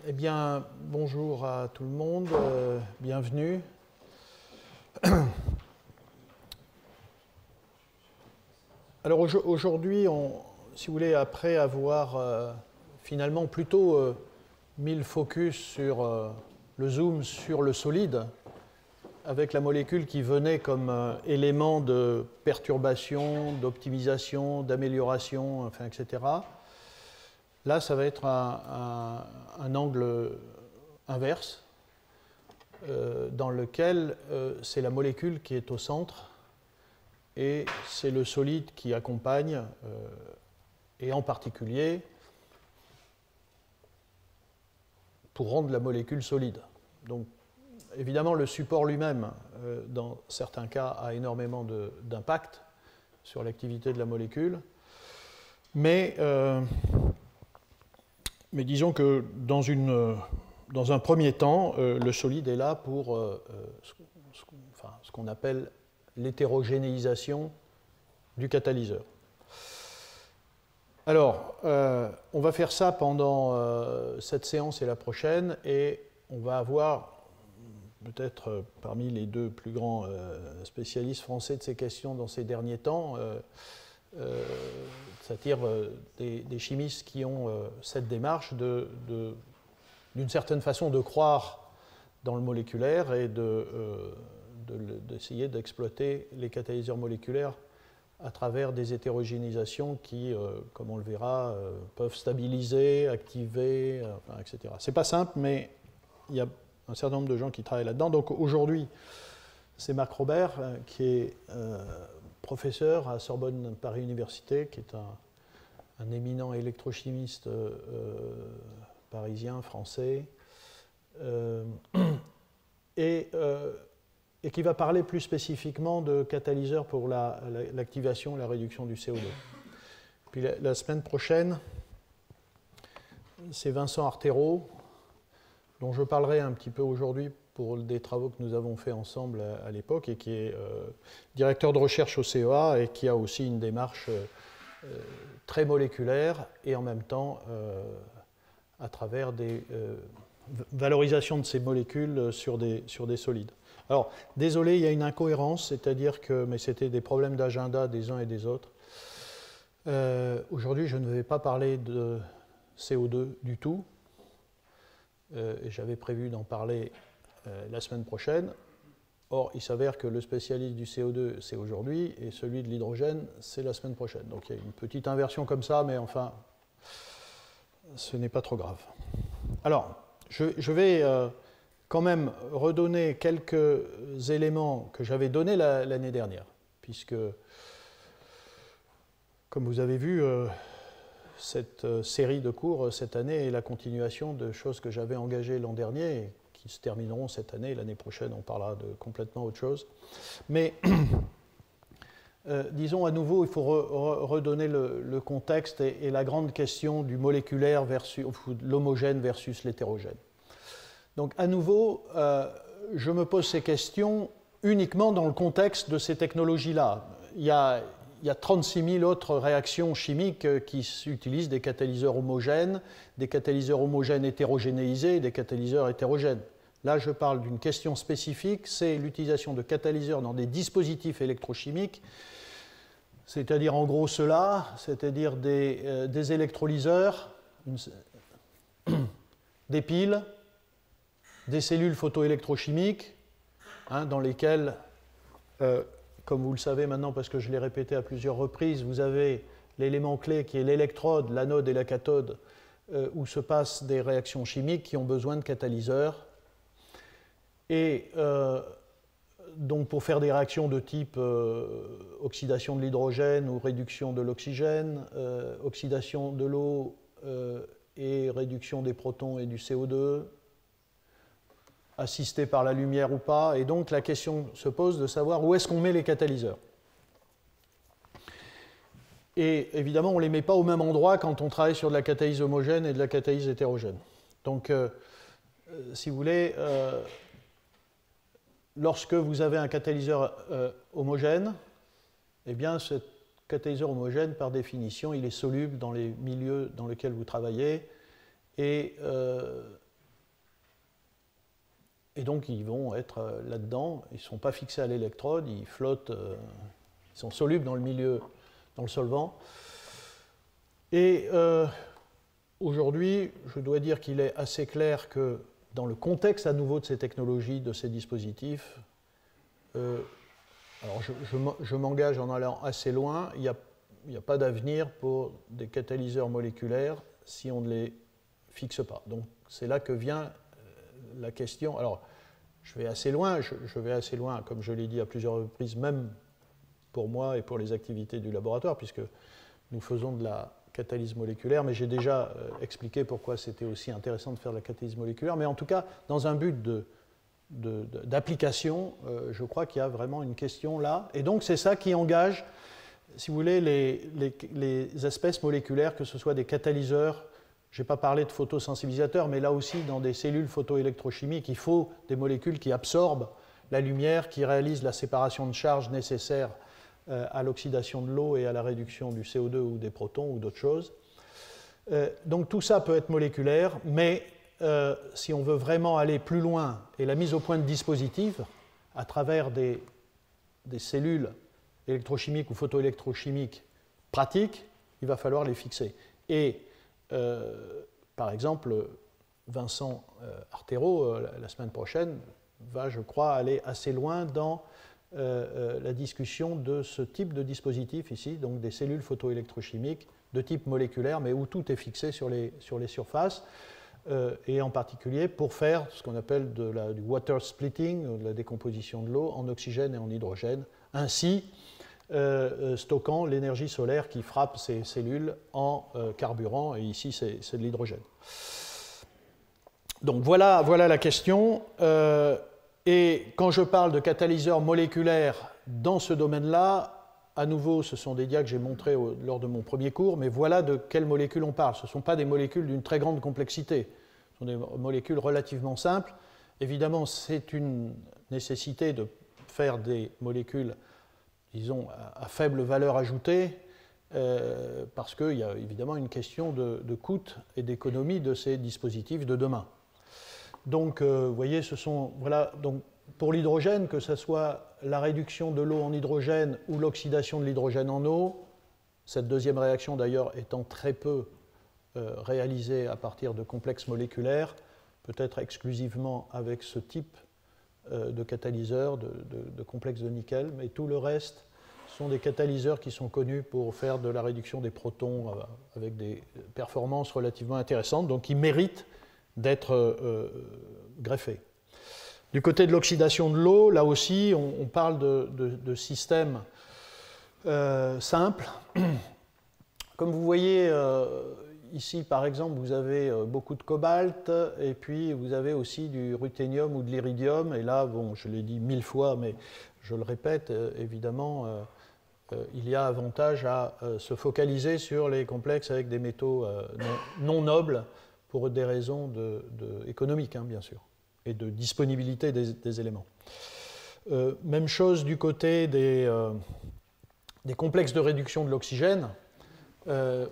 Eh bien, bonjour à tout le monde, bienvenue. Alors aujourd'hui, si vous voulez, après avoir finalement plutôt mis le focus sur le zoom sur le solide, avec la molécule qui venait comme élément de perturbation, d'optimisation, d'amélioration, enfin, etc. Là, ça va être un angle inverse, dans lequel c'est la molécule qui est au centre et c'est le solide qui accompagne, et en particulier pour rendre la molécule solide. Donc, évidemment, le support lui-même, dans certains cas, a énormément d'impact sur l'activité de la molécule, mais disons que dans un premier temps, le solide est là pour ce qu'on appelle l'hétérogénéisation du catalyseur. Alors, on va faire ça pendant cette séance et la prochaine, et on va avoir peut-être parmi les deux plus grands spécialistes français de ces questions dans ces derniers temps, c'est-à-dire des chimistes qui ont cette démarche d'une certaine façon de croire dans le moléculaire et d'essayer d'exploiter les catalyseurs moléculaires à travers des hétérogénéisations qui, comme on le verra, peuvent stabiliser, activer, etc. C'est pas simple, mais il y a un certain nombre de gens qui travaillent là-dedans. Donc aujourd'hui, c'est Marc Robert qui est professeur à Sorbonne Paris Université, qui est un éminent électrochimiste parisien, français, et qui va parler plus spécifiquement de catalyseurs pour l'activation et la réduction du CO2. Puis la semaine prochaine, c'est Vincent Artero, dont je parlerai un petit peu aujourd'hui pour des travaux que nous avons faits ensemble à l'époque, et qui est directeur de recherche au CEA et qui a aussi une démarche très moléculaire et en même temps à travers des valorisations de ces molécules sur des solides. Alors, désolé, il y a une incohérence, c'est-à-dire que, mais c'était des problèmes d'agenda des uns et des autres. Aujourd'hui, je ne vais pas parler de CO2 du tout, et j'avais prévu d'en parler la semaine prochaine. Or, il s'avère que le spécialiste du CO2, c'est aujourd'hui, et celui de l'hydrogène, c'est la semaine prochaine. Donc il y a une petite inversion comme ça, mais enfin, ce n'est pas trop grave. Alors, je vais quand même redonner quelques éléments que j'avais donnés l'année dernière, puisque, comme vous avez vu, cette série de cours cette année est la continuation de choses que j'avais engagées l'an dernier et qui se termineront cette année. L'année prochaine, on parlera de complètement autre chose. Mais disons à nouveau, il faut redonner le contexte et la grande question du moléculaire versus l'homogène versus l'hétérogène. Donc à nouveau, je me pose ces questions uniquement dans le contexte de ces technologies-là. Il y a 36 000 autres réactions chimiques qui utilisent des catalyseurs homogènes hétérogénéisés et des catalyseurs hétérogènes. Là, je parle d'une question spécifique, c'est l'utilisation de catalyseurs dans des dispositifs électrochimiques, c'est-à-dire en gros cela, c'est-à-dire des électrolyseurs, des piles, des cellules photoélectrochimiques, dans lesquelles, comme vous le savez maintenant parce que je l'ai répété à plusieurs reprises, vous avez l'élément clé qui est l'électrode, l'anode et la cathode, où se passent des réactions chimiques qui ont besoin de catalyseurs. Et donc pour faire des réactions de type oxydation de l'hydrogène ou réduction de l'oxygène, oxydation de l'eau et réduction des protons et du CO2, assisté par la lumière ou pas, et donc la question se pose de savoir où est-ce qu'on met les catalyseurs. Et évidemment, on ne les met pas au même endroit quand on travaille sur de la catalyse homogène et de la catalyse hétérogène. Donc, si vous voulez, lorsque vous avez un catalyseur homogène, eh bien, ce catalyseur homogène, par définition, il est soluble dans les milieux dans lesquels vous travaillez, et Et donc, ils vont être là-dedans. Ils ne sont pas fixés à l'électrode, ils flottent, ils sont solubles dans le milieu, dans le solvant. Et aujourd'hui, je dois dire qu'il est assez clair que dans le contexte à nouveau de ces technologies, de ces dispositifs, alors je m'engage en allant assez loin, il n'y a pas d'avenir pour des catalyseurs moléculaires si on ne les fixe pas. Donc c'est là que vient la question. Alors je vais assez loin, comme je l'ai dit à plusieurs reprises, même pour moi et pour les activités du laboratoire, puisque nous faisons de la catalyse moléculaire, mais j'ai déjà expliqué pourquoi c'était aussi intéressant de faire de la catalyse moléculaire, mais en tout cas, dans un but d'application, je crois qu'il y a vraiment une question là, et donc c'est ça qui engage, si vous voulez, les espèces moléculaires, que ce soit des catalyseurs, je n'ai pas parlé de photosensibilisateurs, mais là aussi, dans des cellules photoélectrochimiques, il faut des molécules qui absorbent la lumière, qui réalisent la séparation de charges nécessaire à l'oxydation de l'eau et à la réduction du CO2 ou des protons ou d'autres choses. Donc tout ça peut être moléculaire, mais si on veut vraiment aller plus loin, et la mise au point de dispositifs à travers des cellules électrochimiques ou photoélectrochimiques pratiques, il va falloir les fixer. Et par exemple, Vincent Artero, la semaine prochaine, va, je crois, aller assez loin dans la discussion de ce type de dispositif ici, donc des cellules photoélectrochimiques de type moléculaire, mais où tout est fixé sur les surfaces, et en particulier pour faire ce qu'on appelle du water splitting, de la décomposition de l'eau en oxygène et en hydrogène, ainsi stockant l'énergie solaire qui frappe ces cellules en carburant, et ici c'est de l'hydrogène. Donc voilà la question. Et quand je parle de catalyseurs moléculaires dans ce domaine-là, à nouveau, ce sont des dias que j'ai montrés lors de mon premier cours, mais voilà de quelles molécules on parle. Ce ne sont pas des molécules d'une très grande complexité, ce sont des molécules relativement simples. Évidemment, c'est une nécessité de faire des molécules, disons, à faible valeur ajoutée, parce qu'il y a évidemment une question de coût et d'économie de ces dispositifs de demain. Donc, vous voyez, donc, pour l'hydrogène, que ce soit la réduction de l'eau en hydrogène ou l'oxydation de l'hydrogène en eau, cette deuxième réaction d'ailleurs étant très peu réalisée à partir de complexes moléculaires, peut-être exclusivement avec ce type de catalyseur, de complexes de nickel, mais tout le reste sont des catalyseurs qui sont connus pour faire de la réduction des protons avec des performances relativement intéressantes, donc qui méritent d'être greffés. Du côté de l'oxydation de l'eau, là aussi, on parle de systèmes simples. Comme vous voyez, ici, par exemple, vous avez beaucoup de cobalt, et puis vous avez aussi du ruthénium ou de l'iridium, et là, bon, je l'ai dit 1000 fois, mais je le répète, évidemment, il y a avantage à se focaliser sur les complexes avec des métaux non nobles, pour des raisons économiques, hein, bien sûr, et de disponibilité des éléments. Même chose du côté des complexes de réduction de l'oxygène,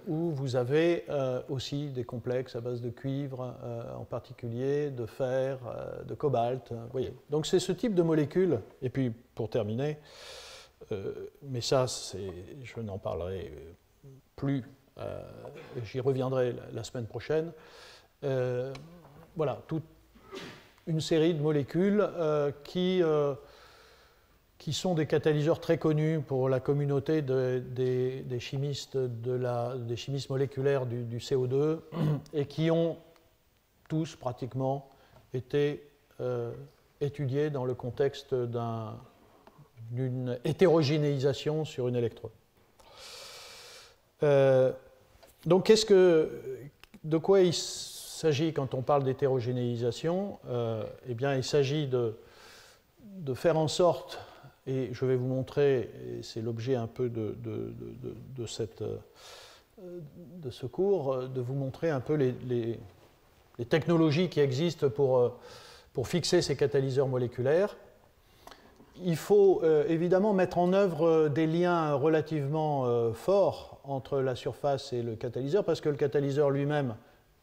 où vous avez aussi des complexes à base de cuivre, en particulier, de fer, de cobalt. Vous voyez. Donc c'est ce type de molécules. Et puis, pour terminer, mais ça, je n'en parlerai plus, j'y reviendrai la semaine prochaine. Voilà, toute une série de molécules qui sont des catalyseurs très connus pour la communauté des chimistes, des chimistes moléculaires du CO2 et qui ont tous pratiquement été étudiés dans le contexte d'une hétérogénéisation sur une électrode. Donc, de quoi il s'agit quand on parle d'hétérogénéisation? Eh bien, il s'agit de faire en sorte, et je vais vous montrer, et c'est l'objet un peu de ce cours, de vous montrer un peu les technologies qui existent pour fixer ces catalyseurs moléculaires. Il faut évidemment mettre en œuvre des liens relativement forts entre la surface et le catalyseur, parce que le catalyseur lui-même,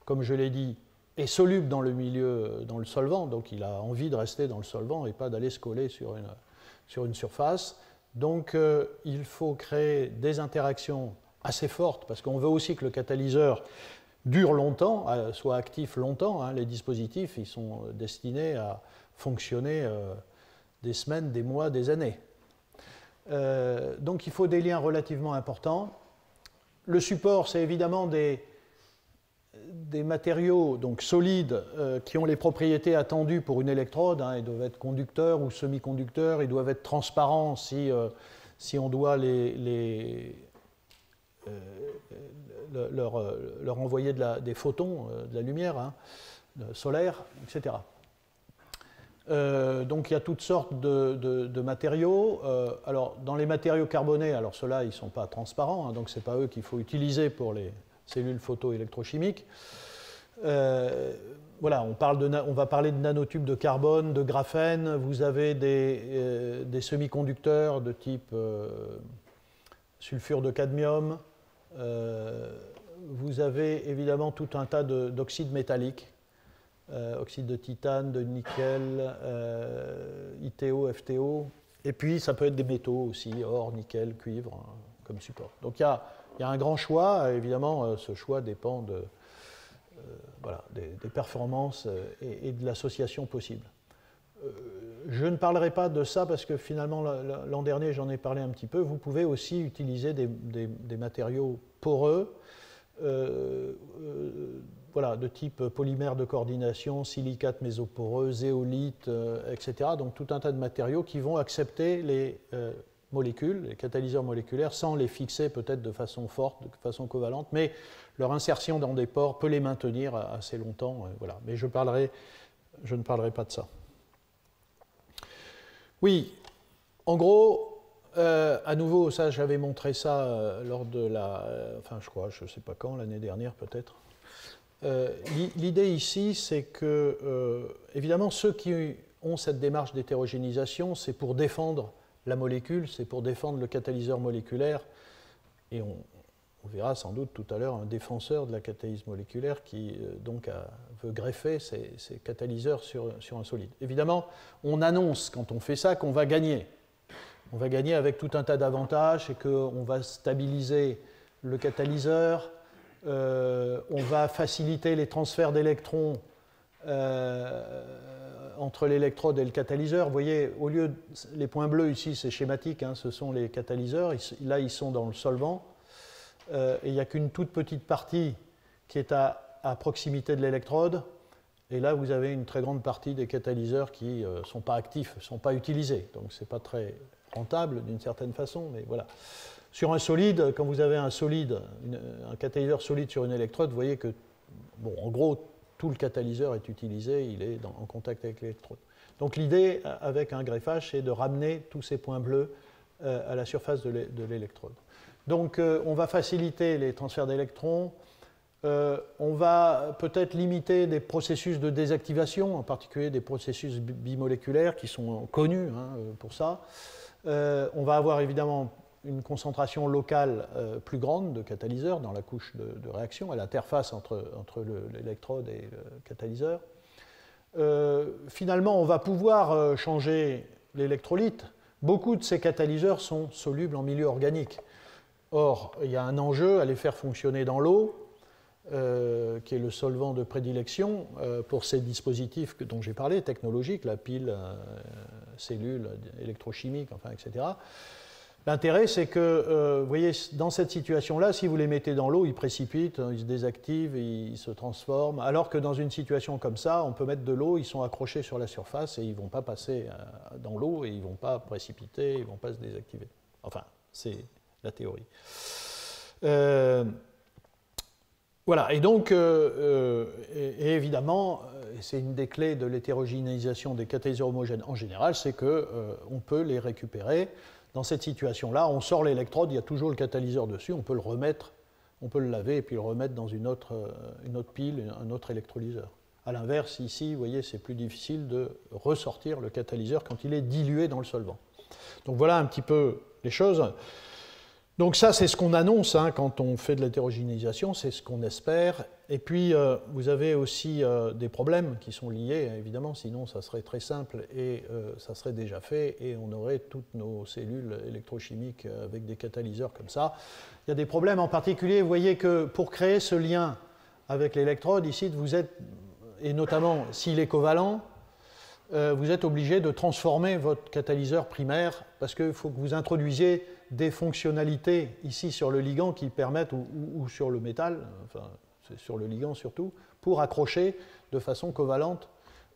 comme je l'ai dit, est soluble dans le milieu, dans le solvant, donc il a envie de rester dans le solvant et pas d'aller se coller sur une surface. Donc il faut créer des interactions assez fortes, parce qu'on veut aussi que le catalyseur dure longtemps, soit actif longtemps. Hein. Les dispositifs, ils sont destinés à fonctionner des semaines, des mois, des années. Donc il faut des liens relativement importants. Le support, c'est évidemment des matériaux donc solides qui ont les propriétés attendues pour une électrode. Hein. Ils doivent être conducteurs ou semi-conducteurs, ils doivent être transparents si on doit leur envoyer des photons, de la lumière hein, solaire, etc. Donc il y a toutes sortes de matériaux. Alors dans les matériaux carbonés, alors ceux-là ils ne sont pas transparents, hein, donc ce n'est pas eux qu'il faut utiliser pour les cellules photoélectrochimiques. Voilà, on va parler de nanotubes de carbone, de graphène. Vous avez des semi-conducteurs de type sulfure de cadmium. Vous avez évidemment tout un tas d'oxydes métalliques. Oxyde de titane, de nickel, ITO, FTO, et puis ça peut être des métaux aussi, or, nickel, cuivre, hein, comme support. Donc il y a un grand choix, évidemment ce choix dépend voilà, des performances et de l'association possible. Je ne parlerai pas de ça parce que finalement l'an dernier j'en ai parlé un petit peu. Vous pouvez aussi utiliser des matériaux poreux, voilà, de type polymère de coordination, silicate mésoporeux, zéolite, etc. Donc tout un tas de matériaux qui vont accepter les molécules, les catalyseurs moléculaires, sans les fixer peut-être de façon forte, de façon covalente, mais leur insertion dans des pores peut les maintenir assez longtemps. Voilà. Mais je ne parlerai pas de ça. Oui, en gros, à nouveau, ça j'avais montré ça lors de enfin je crois, je ne sais pas quand, l'année dernière peut-être. L'idée ici, c'est que, évidemment, ceux qui ont cette démarche d'hétérogénéisation, c'est pour défendre la molécule, c'est pour défendre le catalyseur moléculaire, et on verra sans doute tout à l'heure un défenseur de la catalyse moléculaire qui donc veut greffer ces catalyseurs sur un solide. Évidemment, on annonce quand on fait ça qu'on va gagner. On va gagner avec tout un tas d'avantages et qu'on va stabiliser le catalyseur. On va faciliter les transferts d'électrons entre l'électrode et le catalyseur. Vous voyez, au lieu les points bleus ici, c'est schématique, hein, ce sont les catalyseurs. Là, ils sont dans le solvant. Et il n'y a qu'une toute petite partie qui est à proximité de l'électrode. Et là, vous avez une très grande partie des catalyseurs qui ne sont pas actifs, ne sont pas utilisés. Donc, ce n'est pas très rentable d'une certaine façon, mais voilà. Sur un solide, quand vous avez un catalyseur solide sur une électrode, vous voyez que, bon, en gros, tout le catalyseur est utilisé, il est en contact avec l'électrode. Donc l'idée avec un greffage, c'est de ramener tous ces points bleus à la surface de l'électrode. Donc on va faciliter les transferts d'électrons, on va peut-être limiter des processus de désactivation, en particulier des processus bimoléculaires qui sont connus hein, pour ça. On va avoir évidemment une concentration locale plus grande de catalyseurs dans la couche de réaction, à l'interface entre l'électrode et le catalyseur. Finalement, on va pouvoir changer l'électrolyte. Beaucoup de ces catalyseurs sont solubles en milieu organique. Or, il y a un enjeu à les faire fonctionner dans l'eau, qui est le solvant de prédilection pour ces dispositifs dont j'ai parlé, technologiques, la pile, cellule électrochimique, enfin, etc. L'intérêt, c'est que, vous voyez, dans cette situation-là, si vous les mettez dans l'eau, ils précipitent, ils se désactivent, ils se transforment, alors que dans une situation comme ça, on peut mettre de l'eau, ils sont accrochés sur la surface et ils ne vont pas passer dans l'eau et ils ne vont pas précipiter, ils ne vont pas se désactiver. Enfin, c'est la théorie. Voilà, et donc, et évidemment, c'est une des clés de l'hétérogénéisation des catalyseurs homogènes en général, c'est qu'on peut les récupérer. Dans cette situation-là, on sort l'électrode, il y a toujours le catalyseur dessus, on peut le remettre, on peut le laver et puis le remettre dans une autre pile, un autre électrolyseur. A l'inverse, ici, vous voyez, c'est plus difficile de ressortir le catalyseur quand il est dilué dans le solvant. Donc voilà un petit peu les choses. Donc ça, c'est ce qu'on annonce hein, quand on fait de l'hétérogénéisation, c'est ce qu'on espère. Et puis, vous avez aussi des problèmes qui sont liés, évidemment, sinon ça serait très simple et ça serait déjà fait et on aurait toutes nos cellules électrochimiques avec des catalyseurs comme ça. Il y a des problèmes en particulier, vous voyez que pour créer ce lien avec l'électrode, ici, vous êtes, et notamment s'il est covalent, vous êtes obligé de transformer votre catalyseur primaire parce qu'il faut que vous introduisiez des fonctionnalités ici sur le ligand qui permettent, ou sur le métal, enfin c'est sur le ligand surtout, pour accrocher de façon covalente.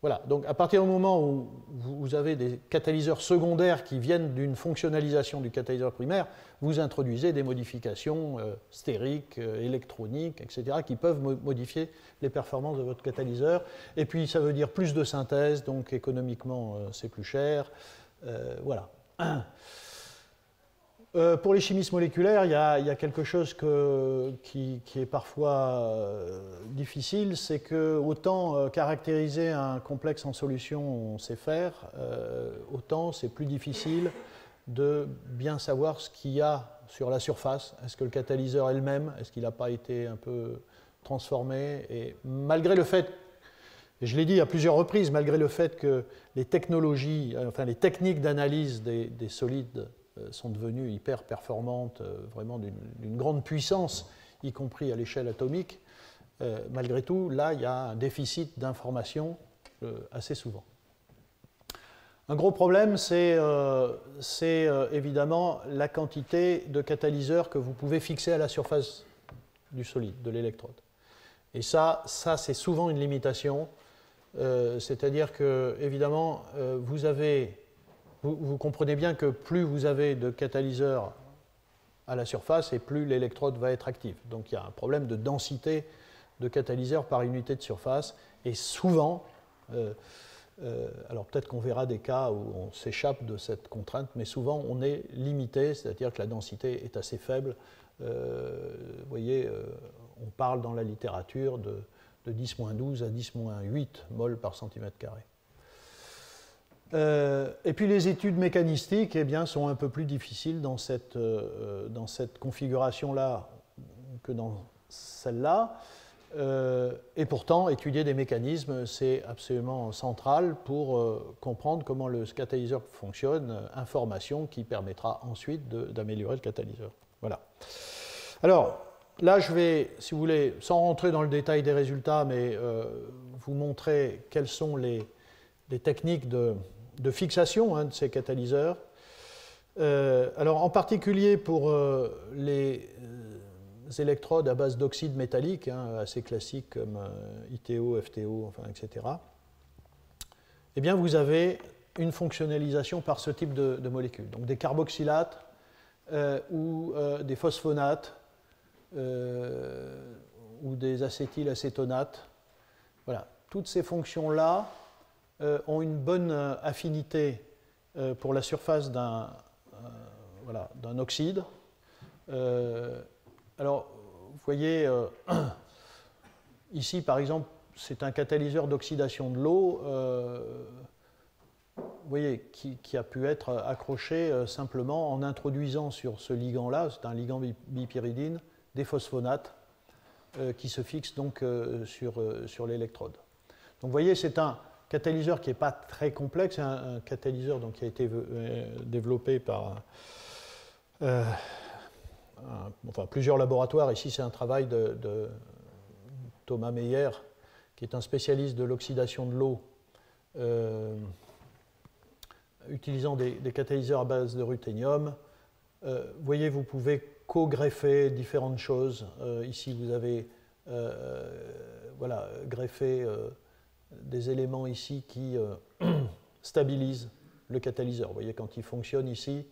Voilà, donc à partir du moment où vous avez des catalyseurs secondaires qui viennent d'une fonctionnalisation du catalyseur primaire, vous introduisez des modifications stériques, électroniques, etc., qui peuvent modifier les performances de votre catalyseur. Et puis ça veut dire plus de synthèse, donc économiquement c'est plus cher. Voilà. Pour les chimistes moléculaires, il y a quelque chose qui est parfois difficile, c'est que autant caractériser un complexe en solution, on sait faire, autant c'est plus difficile de bien savoir ce qu'il y a sur la surface. Est-ce que le catalyseur est le même? Est-ce qu'il n'a pas été un peu transformé? Et malgré le fait, et je l'ai dit à plusieurs reprises, malgré le fait que les technologies, enfin les techniques d'analyse des solides sont devenues hyper performantes, vraiment d'une grande puissance, y compris à l'échelle atomique, malgré tout, là, il y a un déficit d'information assez souvent. Un gros problème, c'est évidemment la quantité de catalyseurs que vous pouvez fixer à la surface du solide, de l'électrode. Et ça c'est souvent une limitation, c'est-à-dire que, évidemment, vous comprenez bien que plus vous avez de catalyseurs à la surface et plus l'électrode va être active. Donc il y a un problème de densité de catalyseurs par unité de surface. Et souvent, alors peut-être qu'on verra des cas où on s'échappe de cette contrainte, mais souvent on est limité, c'est-à-dire que la densité est assez faible. Vous voyez, on parle dans la littérature de 10-12 à 10-8 mol par centimètre carré. Et puis les études mécanistiques eh bien, sont un peu plus difficiles dans cette configuration-là que dans celle-là. Et pourtant, étudier des mécanismes, c'est absolument central pour comprendre comment le catalyseur fonctionne, information qui permettra ensuite d'améliorer le catalyseur. Voilà. Alors, là, je vais, si vous voulez, sans rentrer dans le détail des résultats, mais vous montrer quelles sont les techniques de fixation de ces catalyseurs. Alors, en particulier pour les électrodes à base d'oxyde métallique, assez classiques comme ITO, FTO, enfin, etc., eh bien, vous avez une fonctionnalisation par ce type de molécules. Donc, des carboxylates ou des phosphonates ou des acétylacétonates. Voilà. Toutes ces fonctions-là ont une bonne affinité pour la surface d'un oxyde. Alors, vous voyez, ici, par exemple, c'est un catalyseur d'oxydation de l'eau, vous voyez, qui a pu être accroché simplement en introduisant sur ce ligand-là, c'est un ligand bipyridine, des phosphonates qui se fixent donc sur l'électrode. Donc, vous voyez, c'est un catalyseur qui n'est pas très complexe, c'est un catalyseur donc, qui a été développé par plusieurs laboratoires. Ici, c'est un travail de Thomas Meyer, qui est un spécialiste de l'oxydation de l'eau, utilisant des catalyseurs à base de ruthénium. Vous voyez, vous pouvez co-greffer différentes choses. Ici, vous avez greffé des éléments ici qui stabilisent le catalyseur. Vous voyez, quand il fonctionne ici,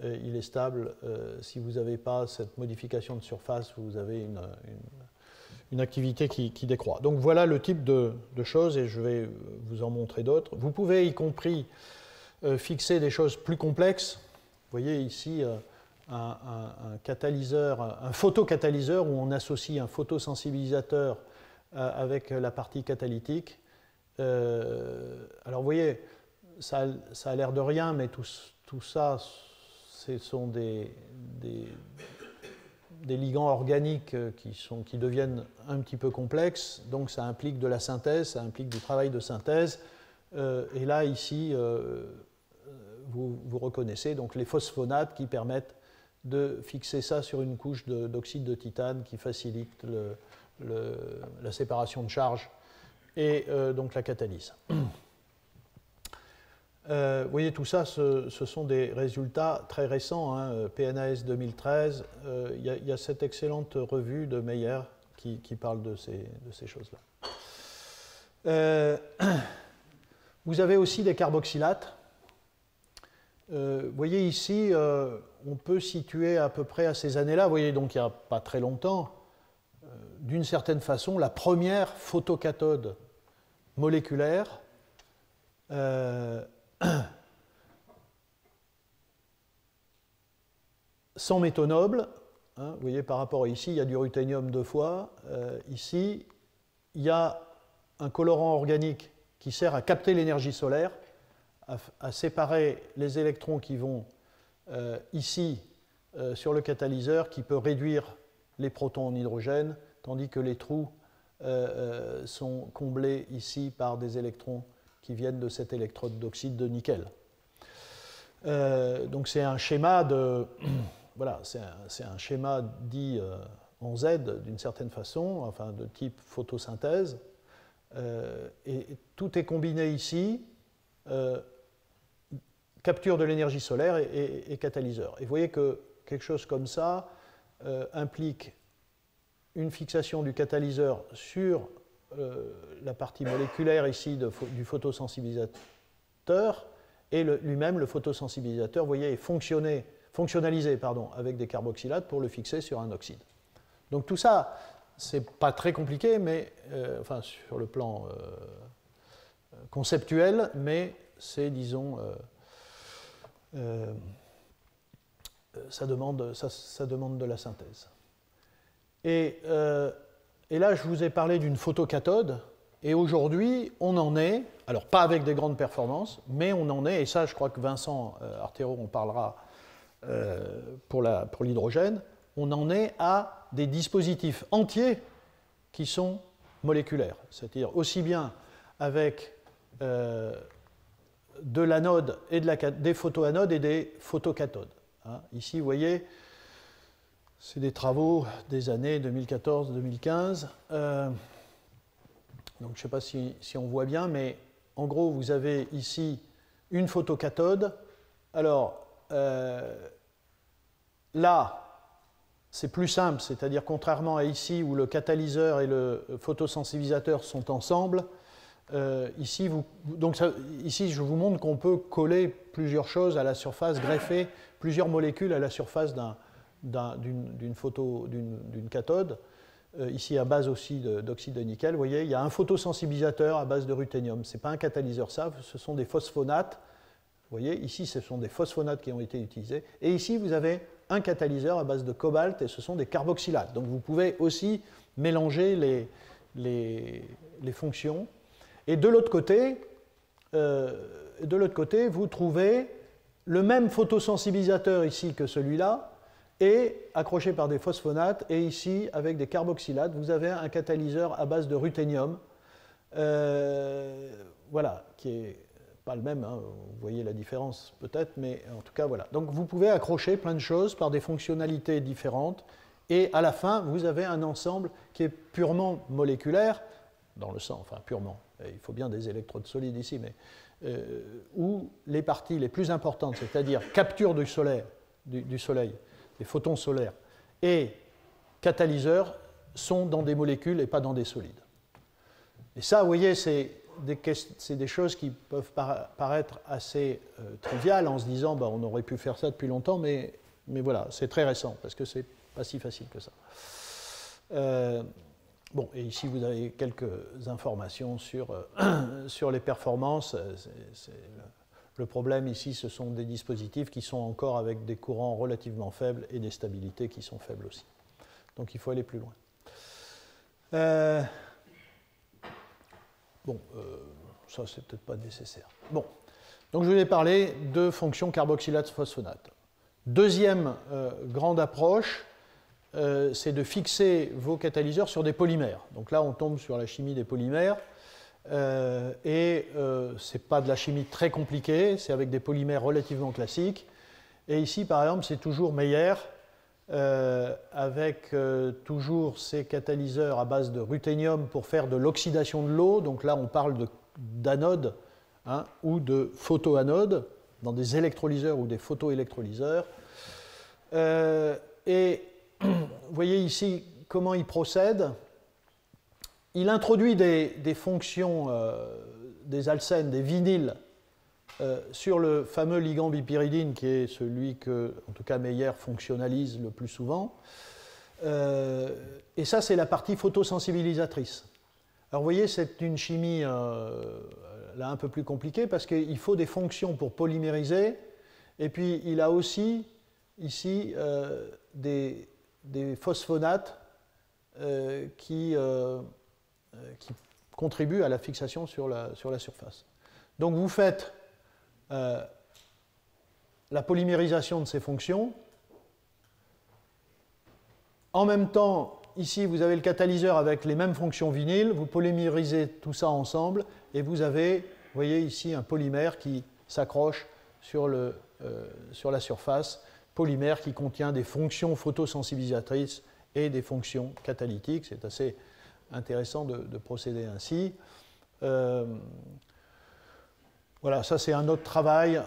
il est stable. Si vous n'avez pas cette modification de surface, vous avez une activité qui décroît. Donc voilà le type de choses et je vais vous en montrer d'autres. Vous pouvez y compris fixer des choses plus complexes. Vous voyez ici un catalyseur, un photocatalyseur où on associe un photosensibilisateur avec la partie catalytique. Alors vous voyez, ça a l'air de rien, mais tout ça, ce sont des ligands organiques qui deviennent un petit peu complexes, donc ça implique de la synthèse, ça implique du travail de synthèse. Et là, ici, vous reconnaissez donc les phosphonates qui permettent de fixer ça sur une couche d'oxyde de titane qui facilite la séparation de charge et donc la catalyse. Vous voyez, tout ça, ce sont des résultats très récents, hein, PNAS 2013. Il y a cette excellente revue de Meyer qui parle de ces choses-là. Vous avez aussi des carboxylates. Vous voyez ici, on peut situer à peu près à ces années-là, vous voyez, donc il n'y a pas très longtemps, d'une certaine façon, la première photocathode moléculaire sans métaux nobles. Hein, vous voyez, par rapport à ici, il y a du ruthénium 2 fois. Ici, il y a un colorant organique qui sert à capter l'énergie solaire, à séparer les électrons qui vont ici sur le catalyseur, qui peut réduire les protons en hydrogène, tandis que les trous sont comblés ici par des électrons qui viennent de cette électrode d'oxyde de nickel. Donc c'est un schéma de voilà, c'est un schéma dit en Z d'une certaine façon, enfin de type photosynthèse, et tout est combiné ici, capture de l'énergie solaire et catalyseur. Et vous voyez que quelque chose comme ça implique une fixation du catalyseur sur la partie moléculaire ici du photosensibilisateur, et lui-même, le photosensibilisateur, vous voyez, est fonctionnalisé avec des carboxylates pour le fixer sur un oxyde. Donc tout ça, c'est pas très compliqué, mais enfin sur le plan conceptuel, mais c'est, disons, ça demande de la synthèse. Et là, je vous ai parlé d'une photocathode, et aujourd'hui, on en est, alors pas avec des grandes performances, mais on en est, et ça, je crois que Vincent Artero en parlera pour l'hydrogène, on en est à des dispositifs entiers qui sont moléculaires, c'est-à-dire aussi bien avec de l'anode et des photoanodes et des photocathodes. Hein. Ici, vous voyez, c'est des travaux des années 2014-2015. Donc, je ne sais pas si on voit bien, mais en gros, vous avez ici une photocathode. Alors, là, c'est plus simple, c'est-à-dire contrairement à ici où le catalyseur et le photosensibilisateur sont ensemble, ici, je vous montre qu'on peut coller plusieurs choses à la surface, greffer plusieurs molécules à la surface d'une cathode. Ici, à base aussi d'oxyde de nickel, vous voyez, il y a un photosensibilisateur à base de ruthénium. Ce n'est pas un catalyseur, ça, ce sont des phosphonates. Vous voyez, ici, ce sont des phosphonates qui ont été utilisés. Et ici, vous avez un catalyseur à base de cobalt, et ce sont des carboxylates. Donc, vous pouvez aussi mélanger les fonctions. Et de l'autre côté, vous trouvez le même photosensibilisateur ici que celui-là, et accroché par des phosphonates, et ici, avec des carboxylates, vous avez un catalyseur à base de ruthénium, voilà, qui n'est pas le même, hein, vous voyez la différence peut-être, mais en tout cas, voilà. Donc vous pouvez accrocher plein de choses par des fonctionnalités différentes, et à la fin, vous avez un ensemble qui est purement moléculaire, dans le sang, enfin purement, il faut bien des électrodes solides ici, mais où les parties les plus importantes, c'est-à-dire capture du soleil, les photons solaires, et catalyseurs, sont dans des molécules et pas dans des solides. Et ça, vous voyez, c'est des choses qui peuvent paraître assez triviales en se disant on aurait pu faire ça depuis longtemps, mais voilà, c'est très récent, parce que c'est pas si facile que ça. Bon, et ici, vous avez quelques informations sur les performances. Le problème ici, ce sont des dispositifs qui sont encore avec des courants relativement faibles et des stabilités qui sont faibles aussi. Donc il faut aller plus loin. Bon, ça c'est peut-être pas nécessaire. Bon, donc je vous ai parlé de fonctions carboxylate phosphonate. Deuxième grande approche, c'est de fixer vos catalyseurs sur des polymères. Donc là, on tombe sur la chimie des polymères. Ce n'est pas de la chimie très compliquée, c'est avec des polymères relativement classiques. Et ici, par exemple, c'est toujours Meyer, avec toujours ces catalyseurs à base de ruthénium pour faire de l'oxydation de l'eau. Donc là, on parle d'anode ou de photoanode dans des électrolyseurs ou des photoélectrolyseurs. Et vous voyez ici comment il procède. Il introduit des fonctions, des alcènes, des vinyles, sur le fameux ligand bipyridine qui est celui que, en tout cas, Meyer fonctionnalise le plus souvent. Et ça, c'est la partie photosensibilisatrice. Alors, vous voyez, c'est une chimie là un peu plus compliquée parce qu'il faut des fonctions pour polymériser. Et puis, il a aussi ici des phosphonates qui contribuent à la fixation sur la surface. Donc, vous faites la polymérisation de ces fonctions. En même temps, ici, vous avez le catalyseur avec les mêmes fonctions vinyles. Vous polymérisez tout ça ensemble et vous avez, vous voyez ici, un polymère qui s'accroche sur la surface, polymère qui contient des fonctions photosensibilisatrices et des fonctions catalytiques. C'est assez intéressant de procéder ainsi. Voilà, ça c'est un autre travail,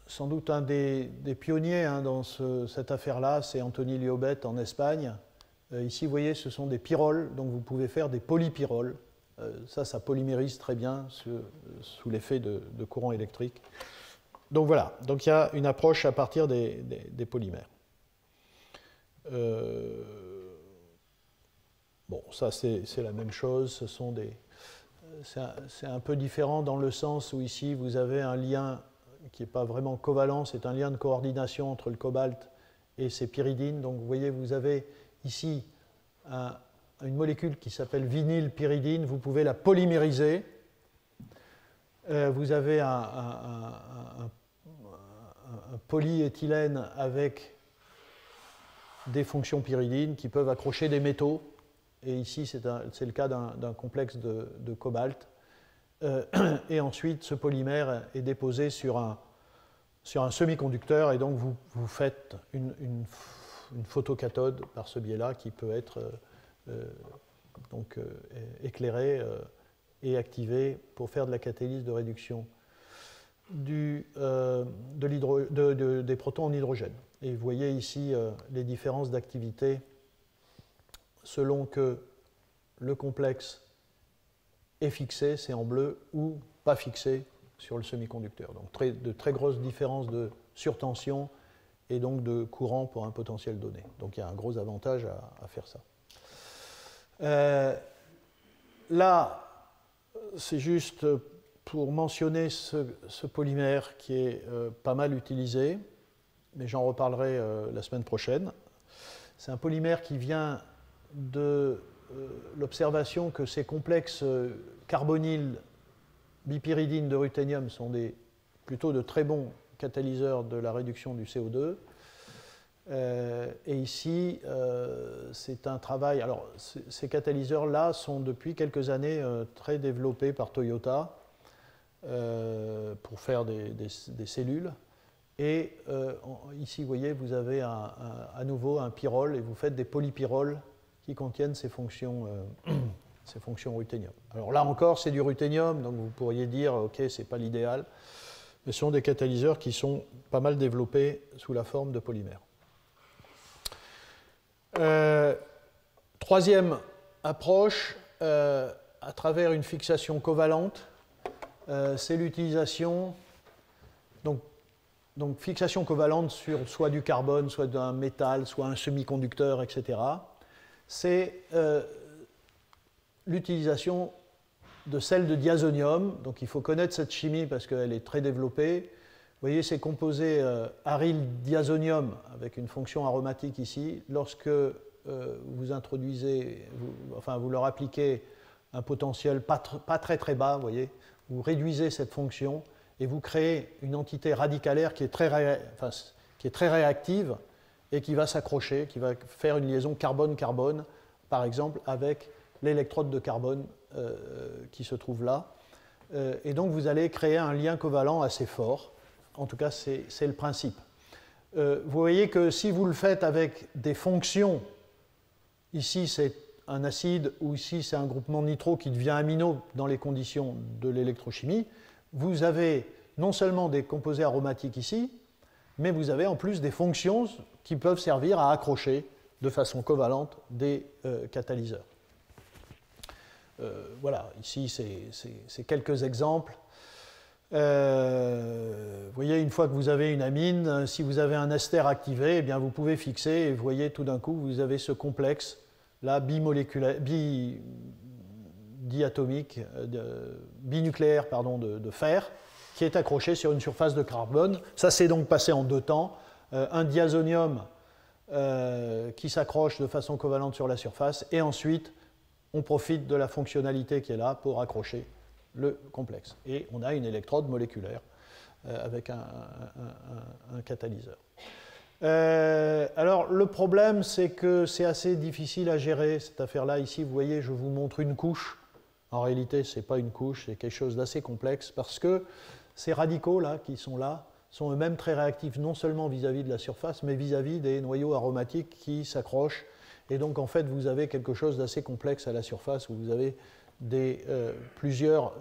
sans doute un des pionniers dans cette affaire-là, c'est Anthony Liobet en Espagne. Ici, vous voyez, ce sont des pyroles, donc vous pouvez faire des polypyroles. Ça polymérise très bien sous l'effet de courant électrique. Donc voilà, donc il y a une approche à partir des polymères. Bon, ça c'est la même chose, c'est un peu différent dans le sens où ici vous avez un lien qui n'est pas vraiment covalent, c'est un lien de coordination entre le cobalt et ces pyridines. Donc vous voyez, vous avez ici une molécule qui s'appelle vinylpyridine, vous pouvez la polymériser. Vous avez un polyéthylène avec des fonctions pyridines qui peuvent accrocher des métaux. Et ici, c'est le cas d'un complexe de cobalt. Et ensuite, ce polymère est déposé sur un semi-conducteur, et donc vous faites une photocathode par ce biais-là qui peut être éclairée et activée pour faire de la catalyse de réduction des protons en hydrogène. Et vous voyez ici les différences d'activité selon que le complexe est fixé, c'est en bleu, ou pas fixé sur le semi-conducteur. Donc de très grosses différences de surtension et donc de courant pour un potentiel donné. Donc il y a un gros avantage à faire ça. Là, c'est juste pour mentionner ce polymère qui est pas mal utilisé, mais j'en reparlerai la semaine prochaine. C'est un polymère qui vient de l'observation que ces complexes carbonyles bipyridines de ruthénium sont plutôt de très bons catalyseurs de la réduction du CO2. Et ici, c'est un travail. Alors, ces catalyseurs-là sont depuis quelques années très développés par Toyota pour faire des cellules. Et ici, vous voyez, vous avez à nouveau un pyrrole et vous faites des polypyroles qui contiennent ces fonctions ruthénium. Alors là encore, c'est du ruthénium, donc vous pourriez dire, ok, ce n'est pas l'idéal, mais ce sont des catalyseurs qui sont pas mal développés sous la forme de polymères. Troisième approche, à travers une fixation covalente, c'est l'utilisation, donc fixation covalente sur soit du carbone, soit d'un métal, soit un semi-conducteur, etc. C'est l'utilisation de sel de diazonium. Donc il faut connaître cette chimie parce qu'elle est très développée. Vous voyez ces composés aryl-diazonium avec une fonction aromatique ici. Lorsque vous introduisez, vous leur appliquez un potentiel pas très très bas, vous voyez, vous réduisez cette fonction et vous créez une entité radicalaire qui est qui est très réactive et qui va s'accrocher, qui va faire une liaison carbone-carbone, par exemple, avec l'électrode de carbone qui se trouve là. Et donc vous allez créer un lien covalent assez fort. En tout cas, c'est le principe. Vous voyez que si vous le faites avec des fonctions, ici c'est un acide ou ici c'est un groupement nitro qui devient amino dans les conditions de l'électrochimie, vous avez non seulement des composés aromatiques ici, mais vous avez en plus des fonctions qui peuvent servir à accrocher de façon covalente des catalyseurs. Voilà, ici c'est quelques exemples. Vous voyez, une fois que vous avez une amine, si vous avez un ester activé, eh bien vous pouvez fixer, et vous voyez tout d'un coup, vous avez ce complexe là, diatomique, binucléaire pardon, de fer, qui est accroché sur une surface de carbone. Ça s'est donc passé en deux temps. Un diazonium qui s'accroche de façon covalente sur la surface, et ensuite on profite de la fonctionnalité qui est là pour accrocher le complexe. Et on a une électrode moléculaire avec un catalyseur. Alors le problème, c'est que c'est assez difficile à gérer cette affaire-là. Ici, vous voyez, je vous montre une couche. En réalité, ce n'est pas une couche, c'est quelque chose d'assez complexe parce que ces radicaux là, qui sont là, sont eux-mêmes très réactifs, non seulement vis-à-vis de la surface, mais vis-à-vis des noyaux aromatiques qui s'accrochent. Et donc, en fait, vous avez quelque chose d'assez complexe à la surface où vous avez plusieurs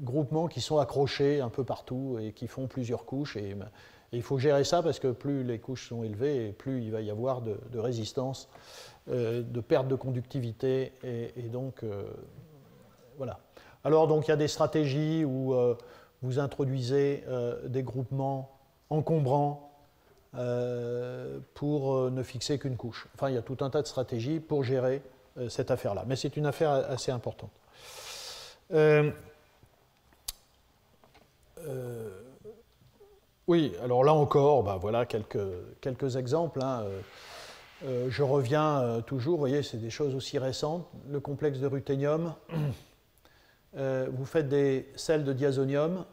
groupements qui sont accrochés un peu partout et qui font plusieurs couches. Et il faut gérer ça parce que plus les couches sont élevées, et plus il va y avoir de résistance, de perte de conductivité. Et donc, voilà. Alors, donc, il y a des stratégies où vous introduisez des groupements encombrants pour ne fixer qu'une couche. Enfin, il y a tout un tas de stratégies pour gérer cette affaire-là. Mais c'est une affaire assez importante. Oui, alors là encore, ben voilà quelques exemples. Hein. Je reviens toujours, vous voyez, c'est des choses aussi récentes. Le complexe de ruthénium, vous faites des sels de diazonium.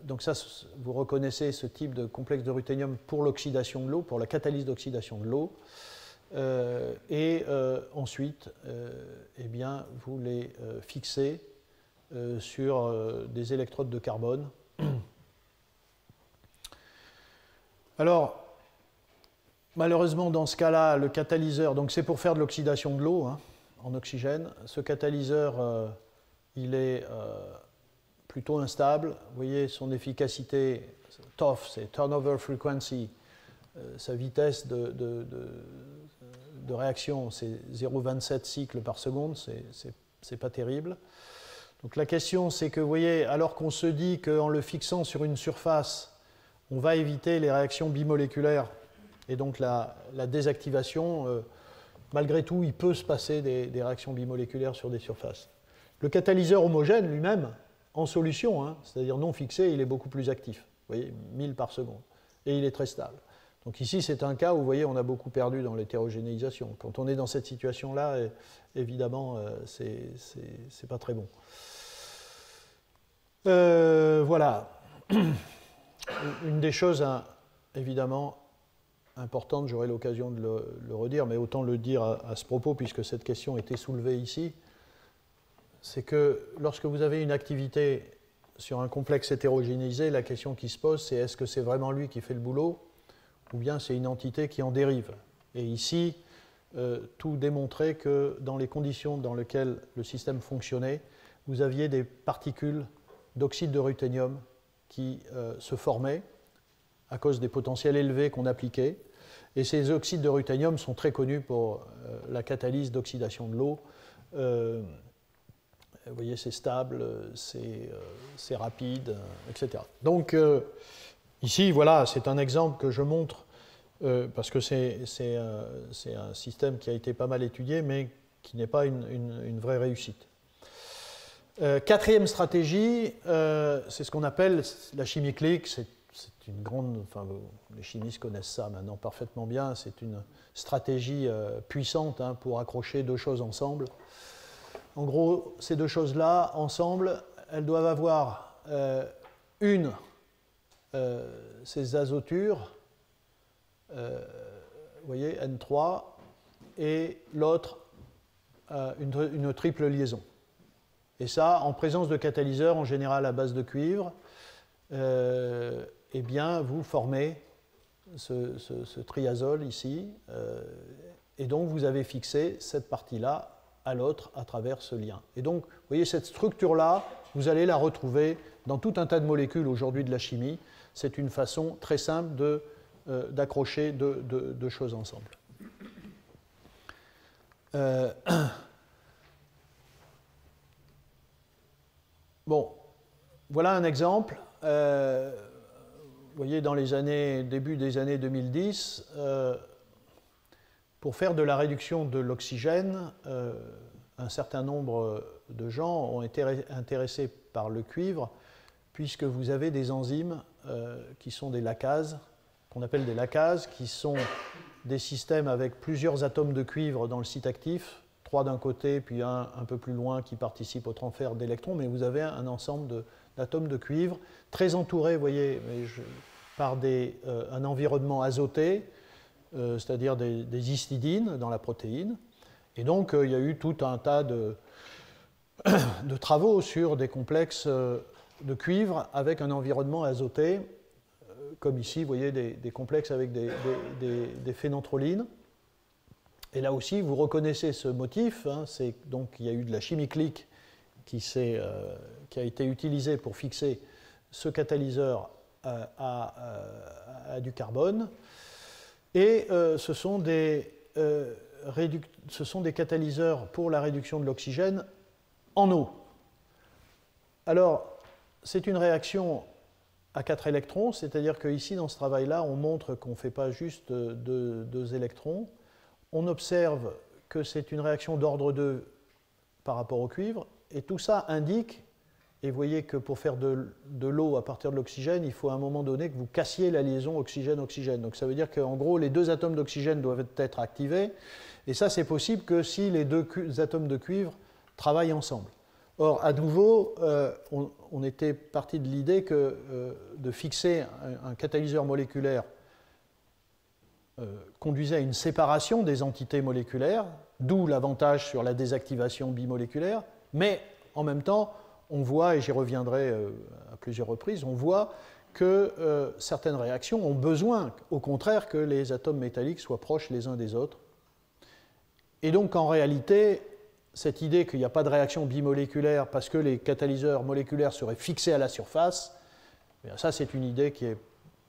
Donc ça, vous reconnaissez ce type de complexe de ruthénium pour l'oxydation de l'eau, pour la catalyse d'oxydation de l'eau. Ensuite, eh bien, vous les fixez sur des électrodes de carbone. Alors, malheureusement, dans ce cas-là, le catalyseur, donc c'est pour faire de l'oxydation de l'eau hein, en oxygène. Ce catalyseur, il est plutôt instable. Vous voyez, son efficacité, TOF, c'est Turnover Frequency, sa vitesse de réaction, c'est 0,27 cycles par seconde, c'est pas terrible. Donc la question, c'est que, vous voyez, alors qu'on se dit qu'en le fixant sur une surface, on va éviter les réactions bimoléculaires et donc la désactivation, malgré tout, il peut se passer des réactions bimoléculaires sur des surfaces. Le catalyseur homogène lui-même, en solution, hein, c'est-à-dire non fixé, il est beaucoup plus actif. Vous voyez, 1000 par seconde. Et il est très stable. Donc ici, c'est un cas où, vous voyez, on a beaucoup perdu dans l'hétérogénéisation. Quand on est dans cette situation-là, évidemment, c'est pas très bon. Voilà. Une des choses, évidemment, importantes, j'aurai l'occasion de le redire, mais autant le dire à ce propos, puisque cette question a été soulevée ici, c'est que lorsque vous avez une activité sur un complexe hétérogénéisé, la question qui se pose, c'est est-ce que c'est vraiment lui qui fait le boulot ou bien c'est une entité qui en dérive. Et ici, tout démontrait que dans les conditions dans lesquelles le système fonctionnait, vous aviez des particules d'oxyde de ruthénium qui se formaient à cause des potentiels élevés qu'on appliquait. Et ces oxydes de ruthénium sont très connus pour la catalyse d'oxydation de l'eau. Vous voyez, c'est stable, c'est rapide, etc. Donc, ici, voilà, c'est un exemple que je montre parce que c'est un système qui a été pas mal étudié, mais qui n'est pas une vraie réussite. Quatrième stratégie, c'est ce qu'on appelle la chimie clique. C'est une grande, enfin, les chimistes connaissent ça maintenant parfaitement bien. C'est une stratégie puissante hein, pour accrocher deux choses ensemble. En gros, ces deux choses-là, ensemble, elles doivent avoir une ces azotures, vous voyez, N3, et l'autre, une triple liaison. Et ça, en présence de catalyseurs, en général à base de cuivre, eh bien, vous formez ce triazole ici, et donc vous avez fixé cette partie-là à l'autre à travers ce lien. Et donc, vous voyez, cette structure-là, vous allez la retrouver dans tout un tas de molécules aujourd'hui de la chimie. C'est une façon très simple d'accrocher deux choses ensemble. Bon, voilà un exemple. Vous voyez, dans les début des années 2010, pour faire de la réduction de l'oxygène, un certain nombre de gens ont été intéressés par le cuivre, puisque vous avez des enzymes qui sont des lacases, qu'on appelle des lacases, qui sont des systèmes avec plusieurs atomes de cuivre dans le site actif, 3 d'un côté, puis un peu plus loin qui participe au transfert d'électrons, mais vous avez un ensemble d'atomes de cuivre, très entourés, vous voyez, par un environnement azoté, c'est-à-dire des histidines dans la protéine. Et donc, il y a eu tout un tas de travaux sur des complexes de cuivre avec un environnement azoté, comme ici, vous voyez, des complexes avec des phénanthrolines. Et là aussi, vous reconnaissez ce motif. Hein, donc, il y a eu de la chimie clique qui a été utilisée pour fixer ce catalyseur à du carbone. Et ce sont des catalyseurs pour la réduction de l'oxygène en eau. Alors, c'est une réaction à 4 électrons, c'est-à-dire qu'ici, dans ce travail-là, on montre qu'on ne fait pas juste 2 électrons. On observe que c'est une réaction d'ordre 2 par rapport au cuivre, et tout ça indique, et vous voyez que pour faire de l'eau à partir de l'oxygène, il faut à un moment donné que vous cassiez la liaison oxygène-oxygène. Donc ça veut dire qu'en gros, les 2 atomes d'oxygène doivent être activés, et ça c'est possible que si les 2 atomes de cuivre travaillent ensemble. Or, à nouveau, on était parti de l'idée que de fixer un catalyseur moléculaire conduisait à une séparation des entités moléculaires, d'où l'avantage sur la désactivation bimoléculaire, mais en même temps, on voit, et j'y reviendrai à plusieurs reprises, on voit que certaines réactions ont besoin, au contraire, que les atomes métalliques soient proches les uns des autres. Et donc, en réalité, cette idée qu'il n'y a pas de réaction bimoléculaire parce que les catalyseurs moléculaires seraient fixés à la surface, ça, c'est une idée qui est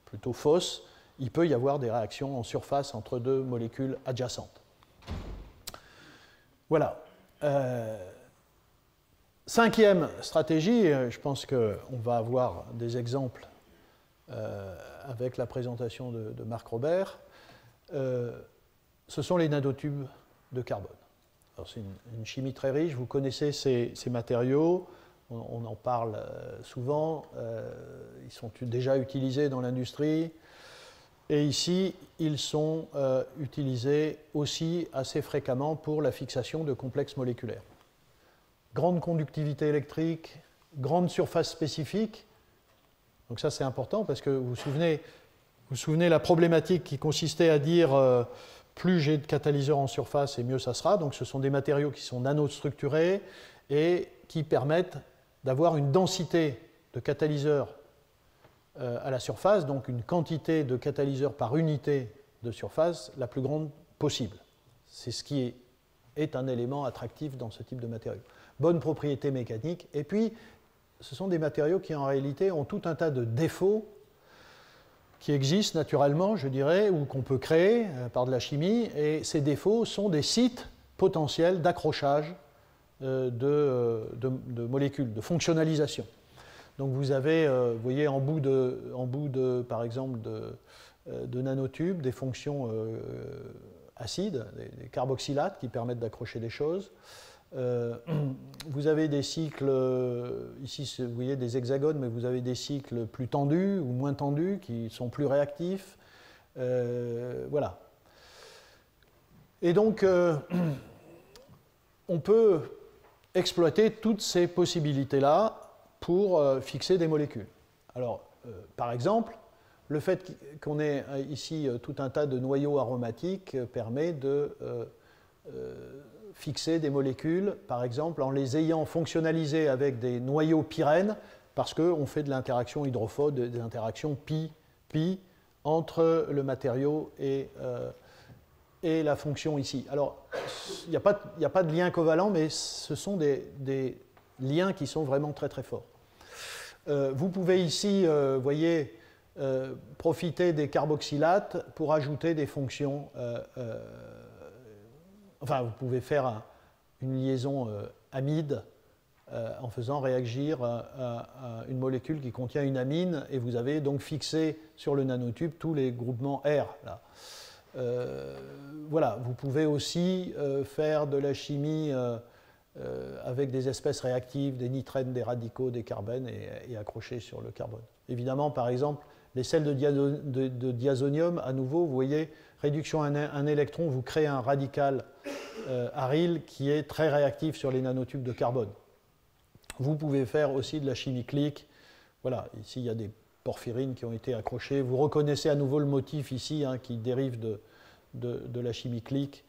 plutôt fausse. Il peut y avoir des réactions en surface entre 2 molécules adjacentes. Voilà. 5e stratégie, je pense qu'on va avoir des exemples avec la présentation de Marc Robert, ce sont les nanotubes de carbone. C'est une chimie très riche, vous connaissez ces matériaux, on en parle souvent, ils sont déjà utilisés dans l'industrie, et ici, ils sont utilisés aussi assez fréquemment pour la fixation de complexes moléculaires. Grande conductivité électrique, grande surface spécifique, donc ça c'est important parce que vous vous souvenez la problématique qui consistait à dire plus j'ai de catalyseurs en surface et mieux ça sera. Donc ce sont des matériaux qui sont nanostructurés et qui permettent d'avoir une densité de catalyseurs à la surface, donc une quantité de catalyseurs par unité de surface la plus grande possible. C'est ce qui est un élément attractif dans ce type de matériaux. Bonne propriété mécanique, et puis ce sont des matériaux qui en réalité ont tout un tas de défauts qui existent naturellement, je dirais, ou qu'on peut créer par de la chimie, et ces défauts sont des sites potentiels d'accrochage de molécules, de fonctionnalisation. Donc vous avez, vous voyez, en bout de par exemple, de nanotubes, des fonctions acides, des carboxylates qui permettent d'accrocher des choses. Vous avez des cycles, ici vous voyez des hexagones, mais vous avez des cycles plus tendus ou moins tendus qui sont plus réactifs. Voilà. Et donc, on peut exploiter toutes ces possibilités-là pour fixer des molécules. Alors, par exemple, le fait qu'on ait ici tout un tas de noyaux aromatiques permet de fixer des molécules, par exemple, en les ayant fonctionnalisées avec des noyaux pyrènes, parce qu'on fait de l'interaction hydrophobe, des interactions pi entre le matériau et la fonction ici. Alors, il n'y a pas de lien covalent, mais ce sont des liens qui sont vraiment très très forts. Vous pouvez ici, voyez, profiter des carboxylates pour ajouter des fonctions. Enfin, vous pouvez faire une liaison amide en faisant réagir une molécule qui contient une amine, et vous avez donc fixé sur le nanotube tous les groupements R. Là. Voilà, vous pouvez aussi faire de la chimie avec des espèces réactives, des nitrènes, des radicaux, des carbènes, et accrocher sur le carbone. Évidemment, par exemple, les sels de diazonium, à nouveau, vous voyez, réduction à un électron, vous créez un radical aryl qui est très réactif sur les nanotubes de carbone. Vous pouvez faire aussi de la chimie clique. Voilà, ici il y a des porphyrines qui ont été accrochées. Vous reconnaissez à nouveau le motif ici qui dérive de la chimie clique.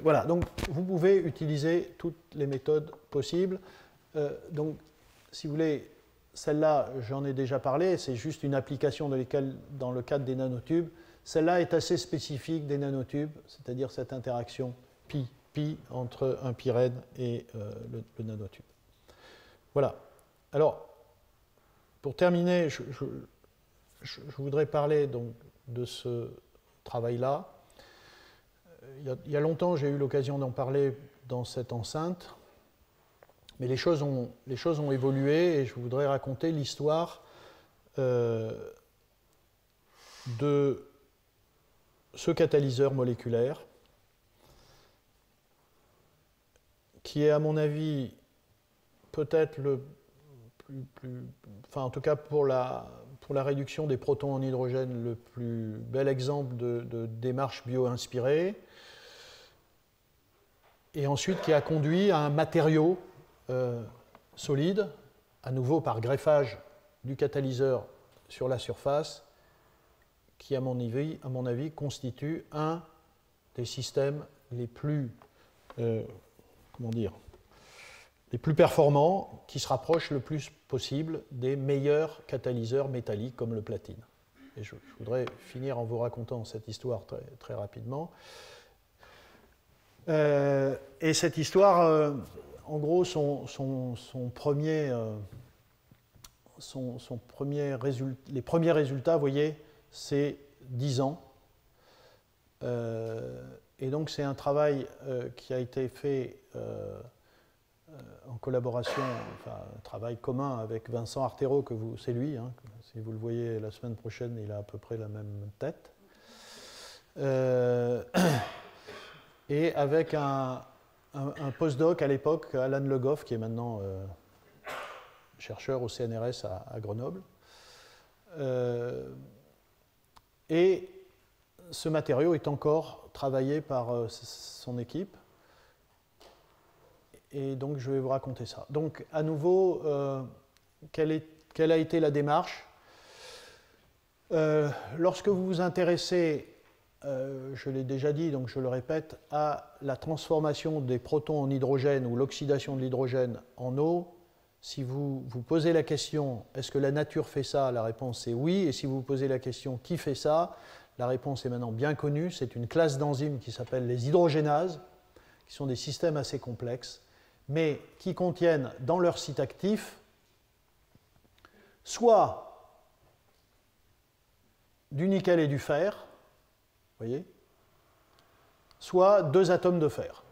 Voilà, donc vous pouvez utiliser toutes les méthodes possibles. Donc, si vous voulez, celle-là, j'en ai déjà parlé, c'est juste une application dans le cadre des nanotubes. Celle-là est assez spécifique des nanotubes, c'est-à-dire cette interaction pi entre un pyrène et le nanotube. Voilà. Alors, pour terminer, je voudrais parler donc de ce travail-là. Il y a longtemps, j'ai eu l'occasion d'en parler dans cette enceinte, mais les choses ont évolué, et je voudrais raconter l'histoire de ce catalyseur moléculaire qui est, à mon avis, peut-être le enfin en tout cas pour la réduction des protons en hydrogène, le plus bel exemple de démarche bio-inspirée, et ensuite qui a conduit à un matériau solide, à nouveau par greffage du catalyseur sur la surface, qui à mon avis constitue un des systèmes les plus les plus performants, qui se rapprochent le plus possible des meilleurs catalyseurs métalliques comme le platine. Et je voudrais finir en vous racontant cette histoire très, très rapidement. Et cette histoire, en gros, les premiers résultats, vous voyez, c'est 10 ans. Et donc c'est un travail qui a été fait en collaboration, enfin un travail commun avec Vincent Artero, c'est lui, si vous le voyez la semaine prochaine, il a à peu près la même tête. Et avec un postdoc à l'époque, Alan Le Goff, qui est maintenant chercheur au CNRS à Grenoble. Et ce matériau est encore travaillé par son équipe. Et donc, je vais vous raconter ça. Donc, à nouveau, quelle a été la démarche ? Lorsque vous vous intéressez, je l'ai déjà dit, donc je le répète, à la transformation des protons en hydrogène ou l'oxydation de l'hydrogène en eau, si vous vous posez la question, est-ce que la nature fait ça ? La réponse est oui. Et si vous vous posez la question, qui fait ça ? La réponse est maintenant bien connue. C'est une classe d'enzymes qui s'appelle les hydrogénases, qui sont des systèmes assez complexes, mais qui contiennent dans leur site actif soit du nickel et du fer, voyez, soit 2 atomes de fer.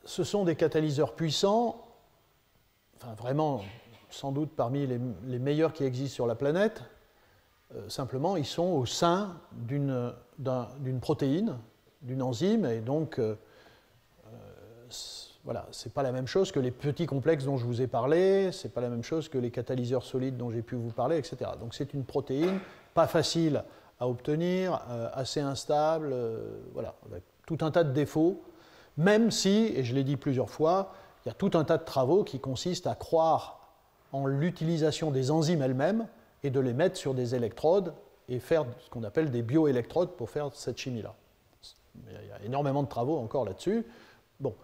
Ce sont des catalyseurs puissants, enfin vraiment sans doute parmi les meilleurs qui existent sur la planète. Simplement, ils sont au sein d'une protéine, d'une enzyme, et donc voilà, ce n'est pas la même chose que les petits complexes dont je vous ai parlé, ce n'est pas la même chose que les catalyseurs solides dont j'ai pu vous parler, etc. Donc c'est une protéine pas facile à obtenir, assez instable, voilà, avec tout un tas de défauts, même si, et je l'ai dit plusieurs fois, il y a tout un tas de travaux qui consistent à croire en l'utilisation des enzymes elles-mêmes et de les mettre sur des électrodes et faire ce qu'on appelle des bioélectrodes pour faire cette chimie-là. Il y a énormément de travaux encore là-dessus. Bon.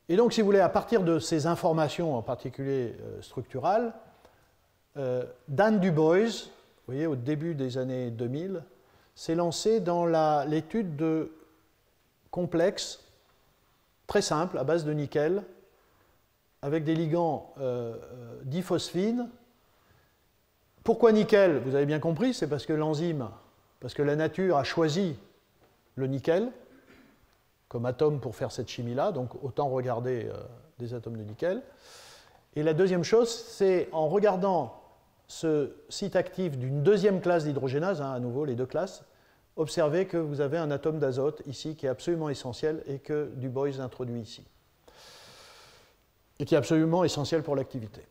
Et donc, si vous voulez, à partir de ces informations, en particulier structurales, Dan Du Bois, vous voyez, au début des années 2000, s'est lancé dans l'étude de complexes très simples, à base de nickel, avec des ligands diphosphine. Pourquoi nickel? Vous avez bien compris, c'est parce que la nature a choisi le nickel comme atome pour faire cette chimie-là, donc autant regarder des atomes de nickel. Et la deuxième chose, c'est en regardant ce site actif d'une deuxième classe d'hydrogénase, à nouveau les deux classes, observez que vous avez un atome d'azote ici qui est absolument essentiel et que Du Bois introduit ici, et qui est absolument essentiel pour l'activité.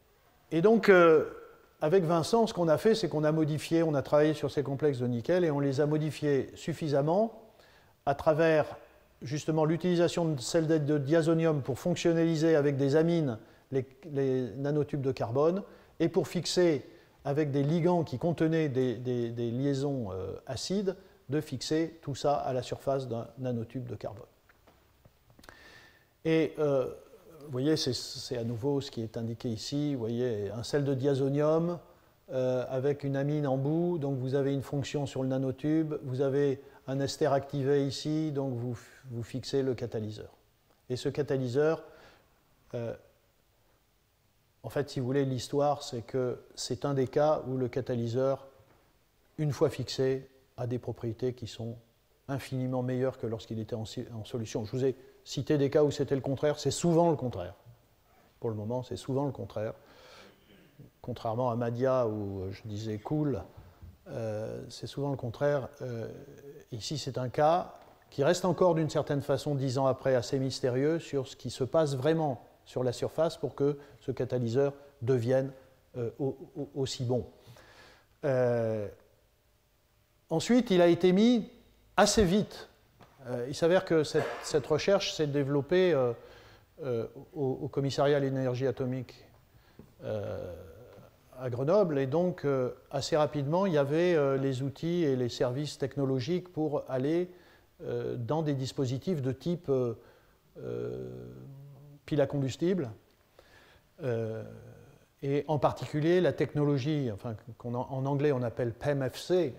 Et donc, avec Vincent, ce qu'on a fait, c'est qu'on a modifié, on a travaillé sur ces complexes de nickel et on les a modifiés suffisamment à travers justement l'utilisation de sels de diazonium pour fonctionnaliser avec des amines les nanotubes de carbone et pour fixer avec des ligands qui contenaient des liaisons acides, de fixer tout ça à la surface d'un nanotube de carbone. Et vous voyez, c'est à nouveau ce qui est indiqué ici. Vous voyez, un sel de diazonium avec une amine en bout. Donc vous avez une fonction sur le nanotube. Vous avez un ester activé ici. Donc vous fixez le catalyseur. Et ce catalyseur, en fait, si vous voulez, l'histoire, c'est que c'est un des cas où le catalyseur, une fois fixé, a des propriétés qui sont infiniment meilleures que lorsqu'il était en solution. Je vous ai cité des cas où c'était le contraire, c'est souvent le contraire. Pour le moment, c'est souvent le contraire. Contrairement à Madia où je disais cool, c'est souvent le contraire. Ici, c'est un cas qui reste encore d'une certaine façon, 10 ans après, assez mystérieux sur ce qui se passe vraiment sur la surface pour que ce catalyseur devienne aussi bon. Ensuite, il a été mis assez vite. Il s'avère que cette recherche s'est développée au commissariat à l'énergie atomique à Grenoble, et donc assez rapidement, il y avait les outils et les services technologiques pour aller dans des dispositifs de type pile à combustible, et en particulier la technologie, enfin, en anglais on appelle PEMFC,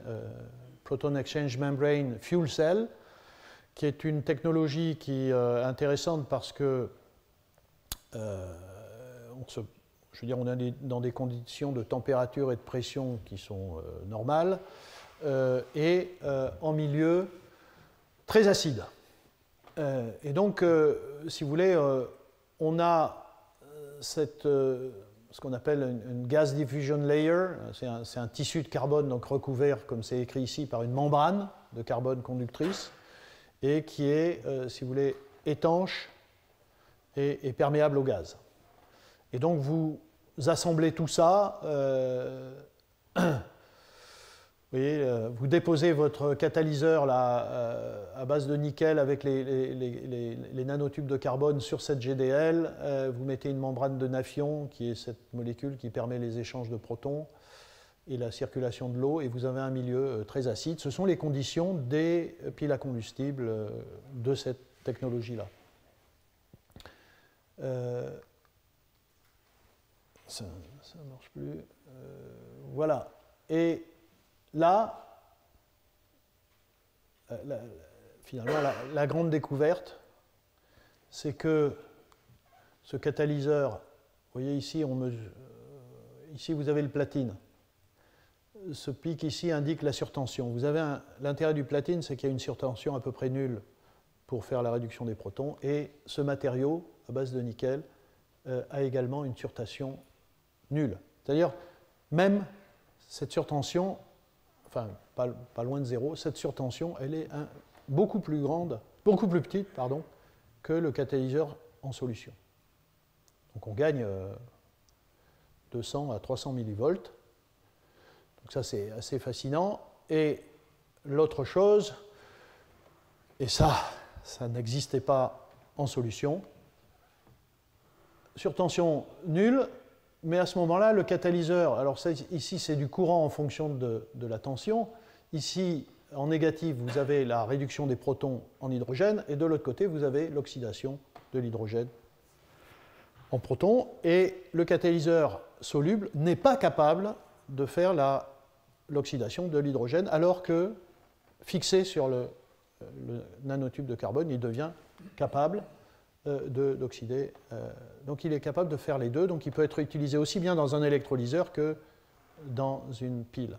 Proton Exchange Membrane Fuel Cell, qui est une technologie qui est intéressante parce que on est dans des conditions de température et de pression qui sont normales, et en milieu très acide. Et donc, si vous voulez, on a ce qu'on appelle une gas diffusion layer, c'est un tissu de carbone donc recouvert, comme c'est écrit ici, par une membrane de carbone conductrice, et qui est, si vous voulez, étanche et perméable au gaz. Et donc vous assemblez tout ça, vous voyez, vous déposez votre catalyseur là, à base de nickel avec les nanotubes de carbone sur cette GDL, vous mettez une membrane de Nafion, qui est cette molécule qui permet les échanges de protons et la circulation de l'eau, et vous avez un milieu très acide. Ce sont les conditions des piles à combustible de cette technologie-là. Ça ne marche plus. Voilà. Et là, finalement, la grande découverte, c'est que ce catalyseur, vous voyez ici, ici vous avez le platine. Ce pic ici indique la surtension. Vous avez l'intérêt du platine, c'est qu'il y a une surtension à peu près nulle pour faire la réduction des protons, et ce matériau, à base de nickel, a également une surtension nulle. C'est-à-dire, même cette surtension, enfin, pas loin de zéro, cette surtension, elle est beaucoup plus petite, que le catalyseur en solution. Donc on gagne 200 à 300 millivolts. Donc ça, c'est assez fascinant. Et l'autre chose, et ça n'existait pas en solution. Surtension nulle, mais à ce moment-là, le catalyseur, alors ça, ici c'est du courant en fonction de la tension. Ici, en négatif, vous avez la réduction des protons en hydrogène, et de l'autre côté, vous avez l'oxydation de l'hydrogène en protons. Et le catalyseur soluble n'est pas capable de faire l'oxydation de l'hydrogène, alors que fixé sur le nanotube de carbone, il devient capable d'oxyder. Donc il est capable de faire les deux, donc il peut être utilisé aussi bien dans un électrolyseur que dans une pile.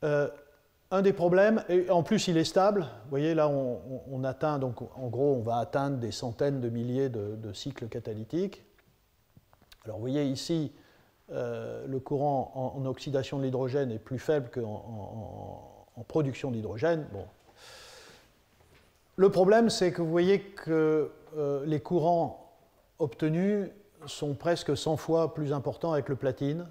Un des problèmes, et en plus il est stable, vous voyez là on atteint, donc en gros on va atteindre des centaines de milliers de cycles catalytiques. Alors vous voyez ici, le courant en oxydation de l'hydrogène est plus faible qu'en production d'hydrogène. Bon. Le problème, c'est que vous voyez que les courants obtenus sont presque 100 fois plus importants avec le platine,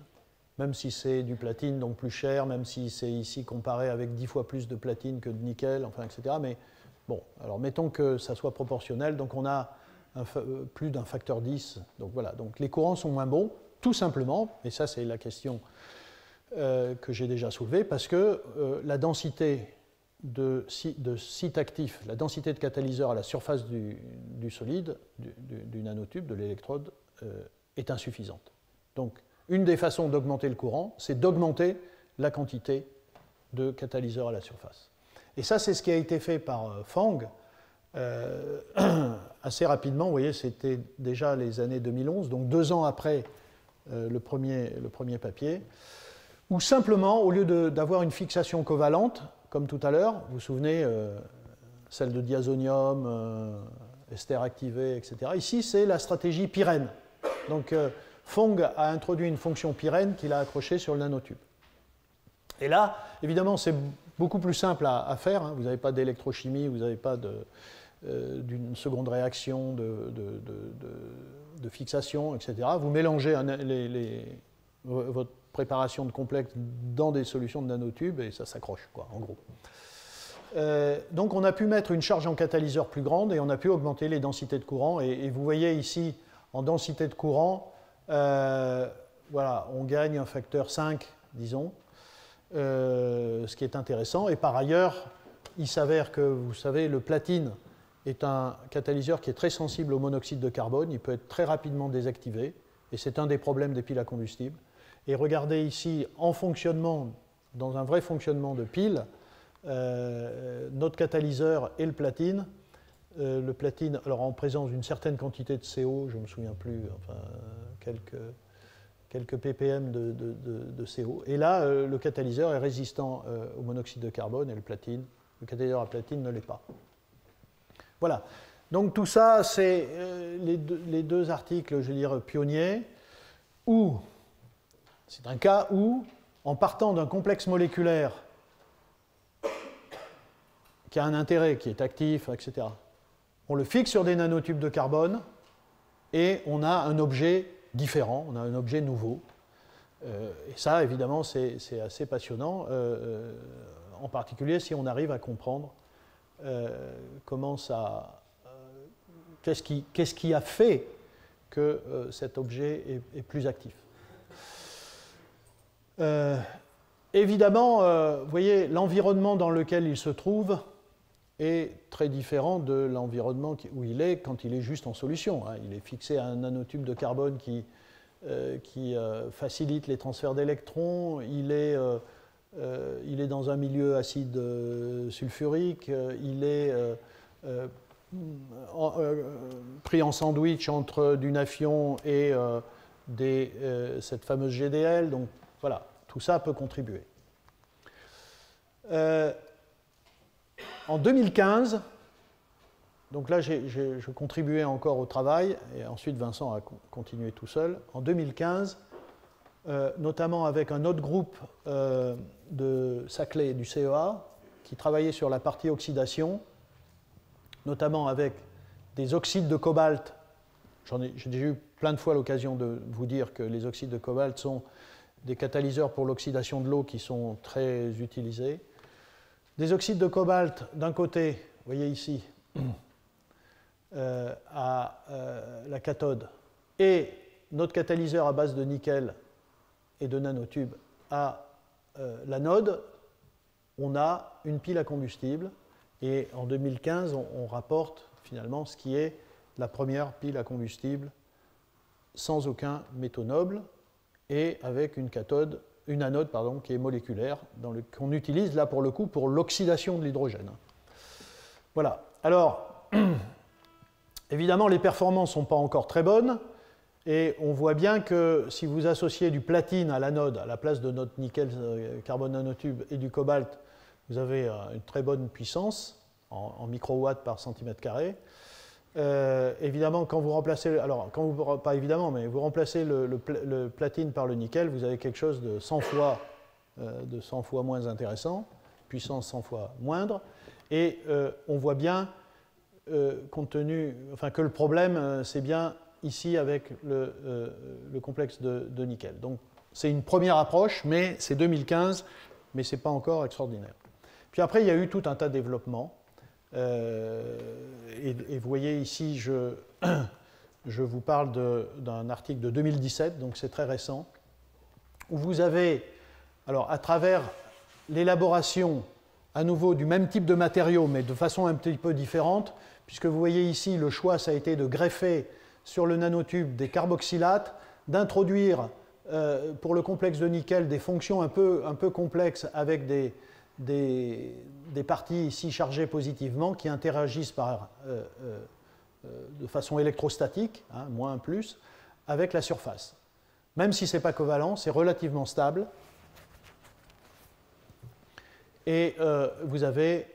même si c'est du platine, donc plus cher, même si c'est ici comparé avec 10 fois plus de platine que de nickel, enfin, etc. Mais bon, alors mettons que ça soit proportionnel, donc on a plus d'un facteur 10. Donc voilà, donc les courants sont moins bons, tout simplement, et ça c'est la question que j'ai déjà soulevée, parce que la densité de site actif, la densité de catalyseur à la surface du solide, du nanotube, de l'électrode, est insuffisante. Donc, une des façons d'augmenter le courant, c'est d'augmenter la quantité de catalyseurs à la surface. Et ça, c'est ce qui a été fait par Fang assez rapidement. Vous voyez, c'était déjà les années 2011, donc 2 ans après le premier papier, où simplement, au lieu d'avoir une fixation covalente, comme tout à l'heure, vous vous souvenez, celle de diazonium, ester activé, etc. Ici, c'est la stratégie pyrène. Donc, Fang a introduit une fonction pyrène qu'il a accrochée sur le nanotube. Et là, évidemment, c'est beaucoup plus simple à faire. Hein. Vous n'avez pas d'électrochimie, vous n'avez pas d'une seconde réaction de fixation, etc. Vous mélangez votre préparation de complexe dans des solutions de nanotubes et ça s'accroche, quoi, en gros. Donc on a pu mettre une charge en catalyseur plus grande et on a pu augmenter les densités de courant. Et vous voyez ici, en densité de courant, voilà, on gagne un facteur 5, disons, ce qui est intéressant. Et par ailleurs, il s'avère que, vous savez, le platine est un catalyseur qui est très sensible au monoxyde de carbone. Il peut être très rapidement désactivé. Et c'est un des problèmes des piles à combustible. Et regardez ici, en fonctionnement, dans un vrai fonctionnement de pile, notre catalyseur et le platine. Le platine, alors en présence d'une certaine quantité de CO, je ne me souviens plus, enfin, quelques ppm de CO. Et là, le catalyseur est résistant au monoxyde de carbone et le catalyseur à platine ne l'est pas. Voilà. Donc tout ça, c'est les deux articles, je veux dire, pionniers, où c'est un cas où, en partant d'un complexe moléculaire qui a un intérêt, qui est actif, etc., on le fixe sur des nanotubes de carbone et on a un objet différent, on a un objet nouveau. Et ça, évidemment, c'est assez passionnant, en particulier si on arrive à comprendre comment ça... qu'est-ce qui a fait que cet objet est plus actif. Évidemment, vous voyez, l'environnement dans lequel il se trouve est très différent de l'environnement où il est quand il est juste en solution. Il est fixé à un nanotube de carbone qui facilite les transferts d'électrons, il est dans un milieu acide sulfurique, il est pris en sandwich entre du nafion et cette fameuse GDL. Donc voilà, tout ça peut contribuer. En 2015, donc là je contribuais encore au travail, et ensuite Vincent a continué tout seul. En 2015, notamment avec un autre groupe de Saclay du CEA, qui travaillait sur la partie oxydation, notamment avec des oxydes de cobalt. J'ai déjà eu plein de fois l'occasion de vous dire que les oxydes de cobalt sont des catalyseurs pour l'oxydation de l'eau qui sont très utilisés. Des oxydes de cobalt, d'un côté, vous voyez ici, à la cathode et notre catalyseur à base de nickel et de nanotubes à l'anode, on a une pile à combustible. Et en 2015, on rapporte finalement ce qui est la première pile à combustible sans aucun métaux nobles et avec une anode qui est moléculaire, qu'on utilise là pour le coup pour l'oxydation de l'hydrogène. Voilà. Alors, évidemment, les performances ne sont pas encore très bonnes. Et on voit bien que si vous associez du platine à l'anode à la place de notre nickel carbone nanotube et du cobalt, vous avez une très bonne puissance en microwatts par centimètre carré. Évidemment, quand vous remplacez, pas évidemment, mais vous remplacez le platine par le nickel, vous avez quelque chose de 100 fois moins intéressant, puissance 100 fois moindre, et on voit bien, que le problème, c'est bien ici avec le complexe de nickel. Donc, c'est une première approche, mais c'est 2015, mais ce n'est pas encore extraordinaire. Puis après, il y a eu tout un tas de développements. Et vous voyez ici, je vous parle d'un article de 2017, donc c'est très récent, où vous avez, alors à travers l'élaboration à nouveau du même type de matériaux, mais de façon un petit peu différente, puisque vous voyez ici, le choix, ça a été de greffer sur le nanotube des carboxylates, d'introduire pour le complexe de nickel des fonctions un peu complexes avec des parties ici chargées positivement qui interagissent de façon électrostatique, moins un plus, avec la surface. Même si ce n'est pas covalent, c'est relativement stable. Et vous avez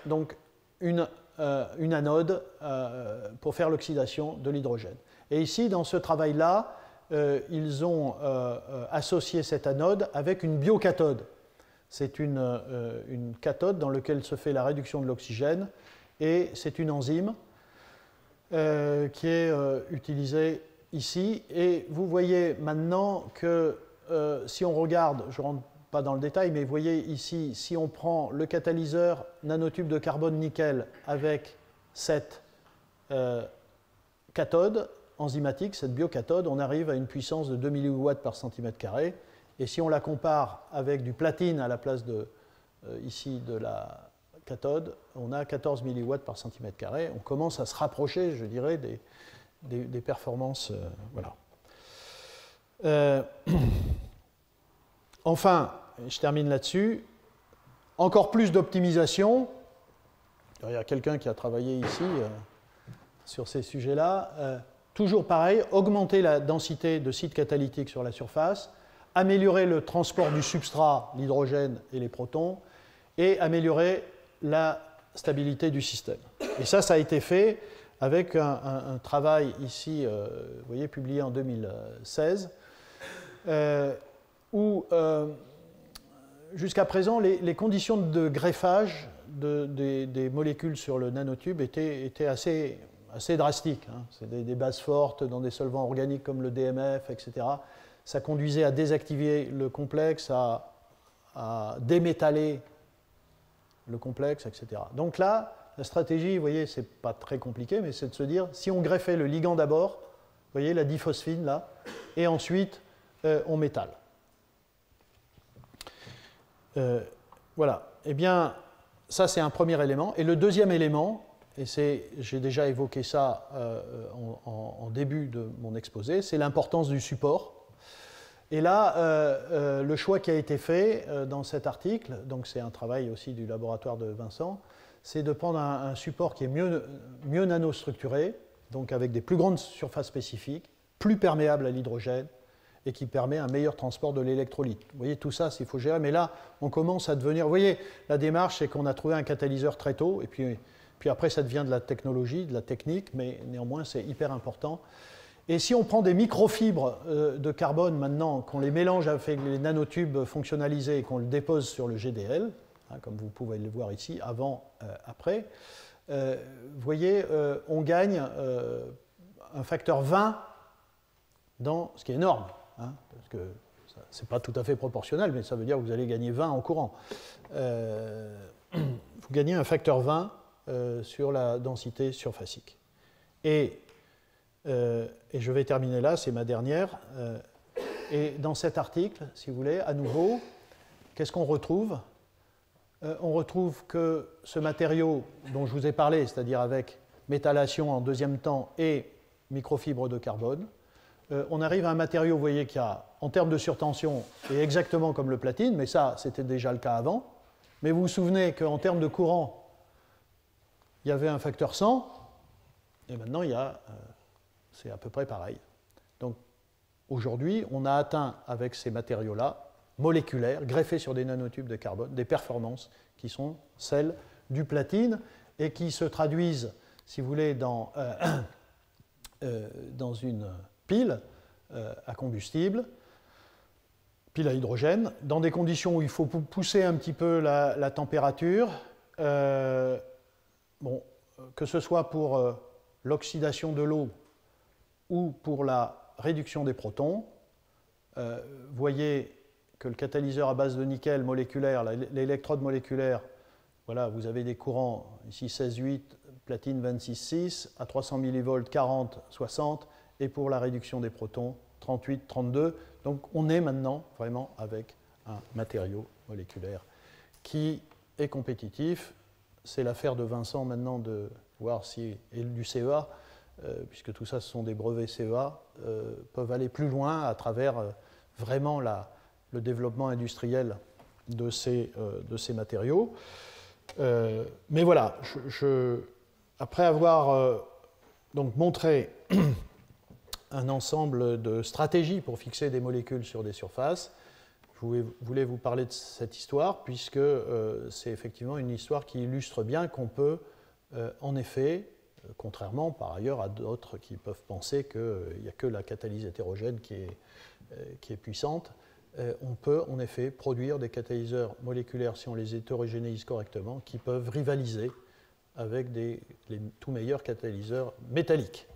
donc une anode pour faire l'oxydation de l'hydrogène. Et ici, dans ce travail-là, ils ont associé cette anode avec une biocathode. C'est une cathode dans laquelle se fait la réduction de l'oxygène et c'est une enzyme qui est utilisée ici. Et vous voyez maintenant que si on regarde, je ne rentre pas dans le détail, mais vous voyez ici, si on prend le catalyseur nanotube de carbone-nickel avec cette cathode enzymatique, cette biocathode, on arrive à une puissance de 2 mW par centimètre carré. Et si on la compare avec du platine à la place ici de la cathode, on a 14 mW par centimètre carré. On commence à se rapprocher, je dirais, des performances. Voilà. Enfin, je termine là-dessus, encore plus d'optimisation. Il y a quelqu'un qui a travaillé ici sur ces sujets-là. Toujours pareil, augmenter la densité de sites catalytiques sur la surface, améliorer le transport du substrat, l'hydrogène et les protons, et améliorer la stabilité du système. Et ça a été fait avec un travail ici, vous voyez, publié en 2016, où jusqu'à présent, les conditions de greffage des molécules sur le nanotube étaient assez drastiques. C'est des bases fortes dans des solvants organiques comme le DMF, etc. Ça conduisait à désactiver le complexe, à démétaller le complexe, etc. Donc là, la stratégie, vous voyez, c'est pas très compliqué, mais c'est de se dire, si on greffait le ligand d'abord, vous voyez, la diphosphine là, et ensuite on métale. Voilà. Eh bien, ça c'est un premier élément. Et le deuxième élément, et j'ai déjà évoqué ça en début de mon exposé, c'est l'importance du support. Et là, le choix qui a été fait dans cet article, donc c'est un travail aussi du laboratoire de Vincent, c'est de prendre un support qui est mieux nanostructuré, donc avec des plus grandes surfaces spécifiques, plus perméable à l'hydrogène, et qui permet un meilleur transport de l'électrolyte. Vous voyez, tout ça, il faut gérer, mais là, on commence à devenir... Vous voyez, la démarche, c'est qu'on a trouvé un catalyseur très tôt, et puis après, ça devient de la technologie, de la technique, mais néanmoins, c'est hyper important. Et si on prend des microfibres de carbone maintenant, qu'on les mélange avec les nanotubes fonctionnalisés et qu'on le dépose sur le GDL, comme vous pouvez le voir ici, avant, après, vous voyez, on gagne un facteur 20 dans ce qui est énorme, parce que ce n'est pas tout à fait proportionnel, mais ça veut dire que vous allez gagner 20 en courant. Vous gagnez un facteur 20 sur la densité surfacique. Et je vais terminer là, c'est ma dernière. Et dans cet article, si vous voulez, à nouveau, qu'est-ce qu'on retrouve? On retrouve que ce matériau dont je vous ai parlé, c'est-à-dire avec méthallation en deuxième temps et microfibre de carbone, on arrive à un matériau, vous voyez, qui a, en termes de surtension, est exactement comme le platine, mais ça, c'était déjà le cas avant. Mais vous vous souvenez qu'en termes de courant, il y avait un facteur 100, et maintenant, c'est à peu près pareil. Donc, aujourd'hui, on a atteint, avec ces matériaux-là, moléculaires, greffés sur des nanotubes de carbone, des performances qui sont celles du platine et qui se traduisent, si vous voulez, dans une pile à combustible, pile à hydrogène, dans des conditions où il faut pousser un petit peu la température, que ce soit pour l'oxydation de l'eau ou pour la réduction des protons. Vous voyez que le catalyseur à base de nickel moléculaire, l'électrode moléculaire, voilà, vous avez des courants, ici 16,8, platine 26,6, à 300 mV, 40, 60, et pour la réduction des protons, 38, 32. Donc on est maintenant vraiment avec un matériau moléculaire qui est compétitif. C'est l'affaire de Vincent maintenant de voir si, et du CEA, puisque tout ça ce sont des brevets CEA, peuvent aller plus loin à travers vraiment le développement industriel de ces matériaux. Mais voilà, après avoir donc montré un ensemble de stratégies pour fixer des molécules sur des surfaces, je voulais vous parler de cette histoire, puisque c'est effectivement une histoire qui illustre bien qu'on peut, en effet, contrairement par ailleurs à d'autres qui peuvent penser qu'il n'y a que la catalyse hétérogène qui est puissante, on peut en effet produire des catalyseurs moléculaires, si on les hétérogénéise correctement, qui peuvent rivaliser avec les tout meilleurs catalyseurs métalliques.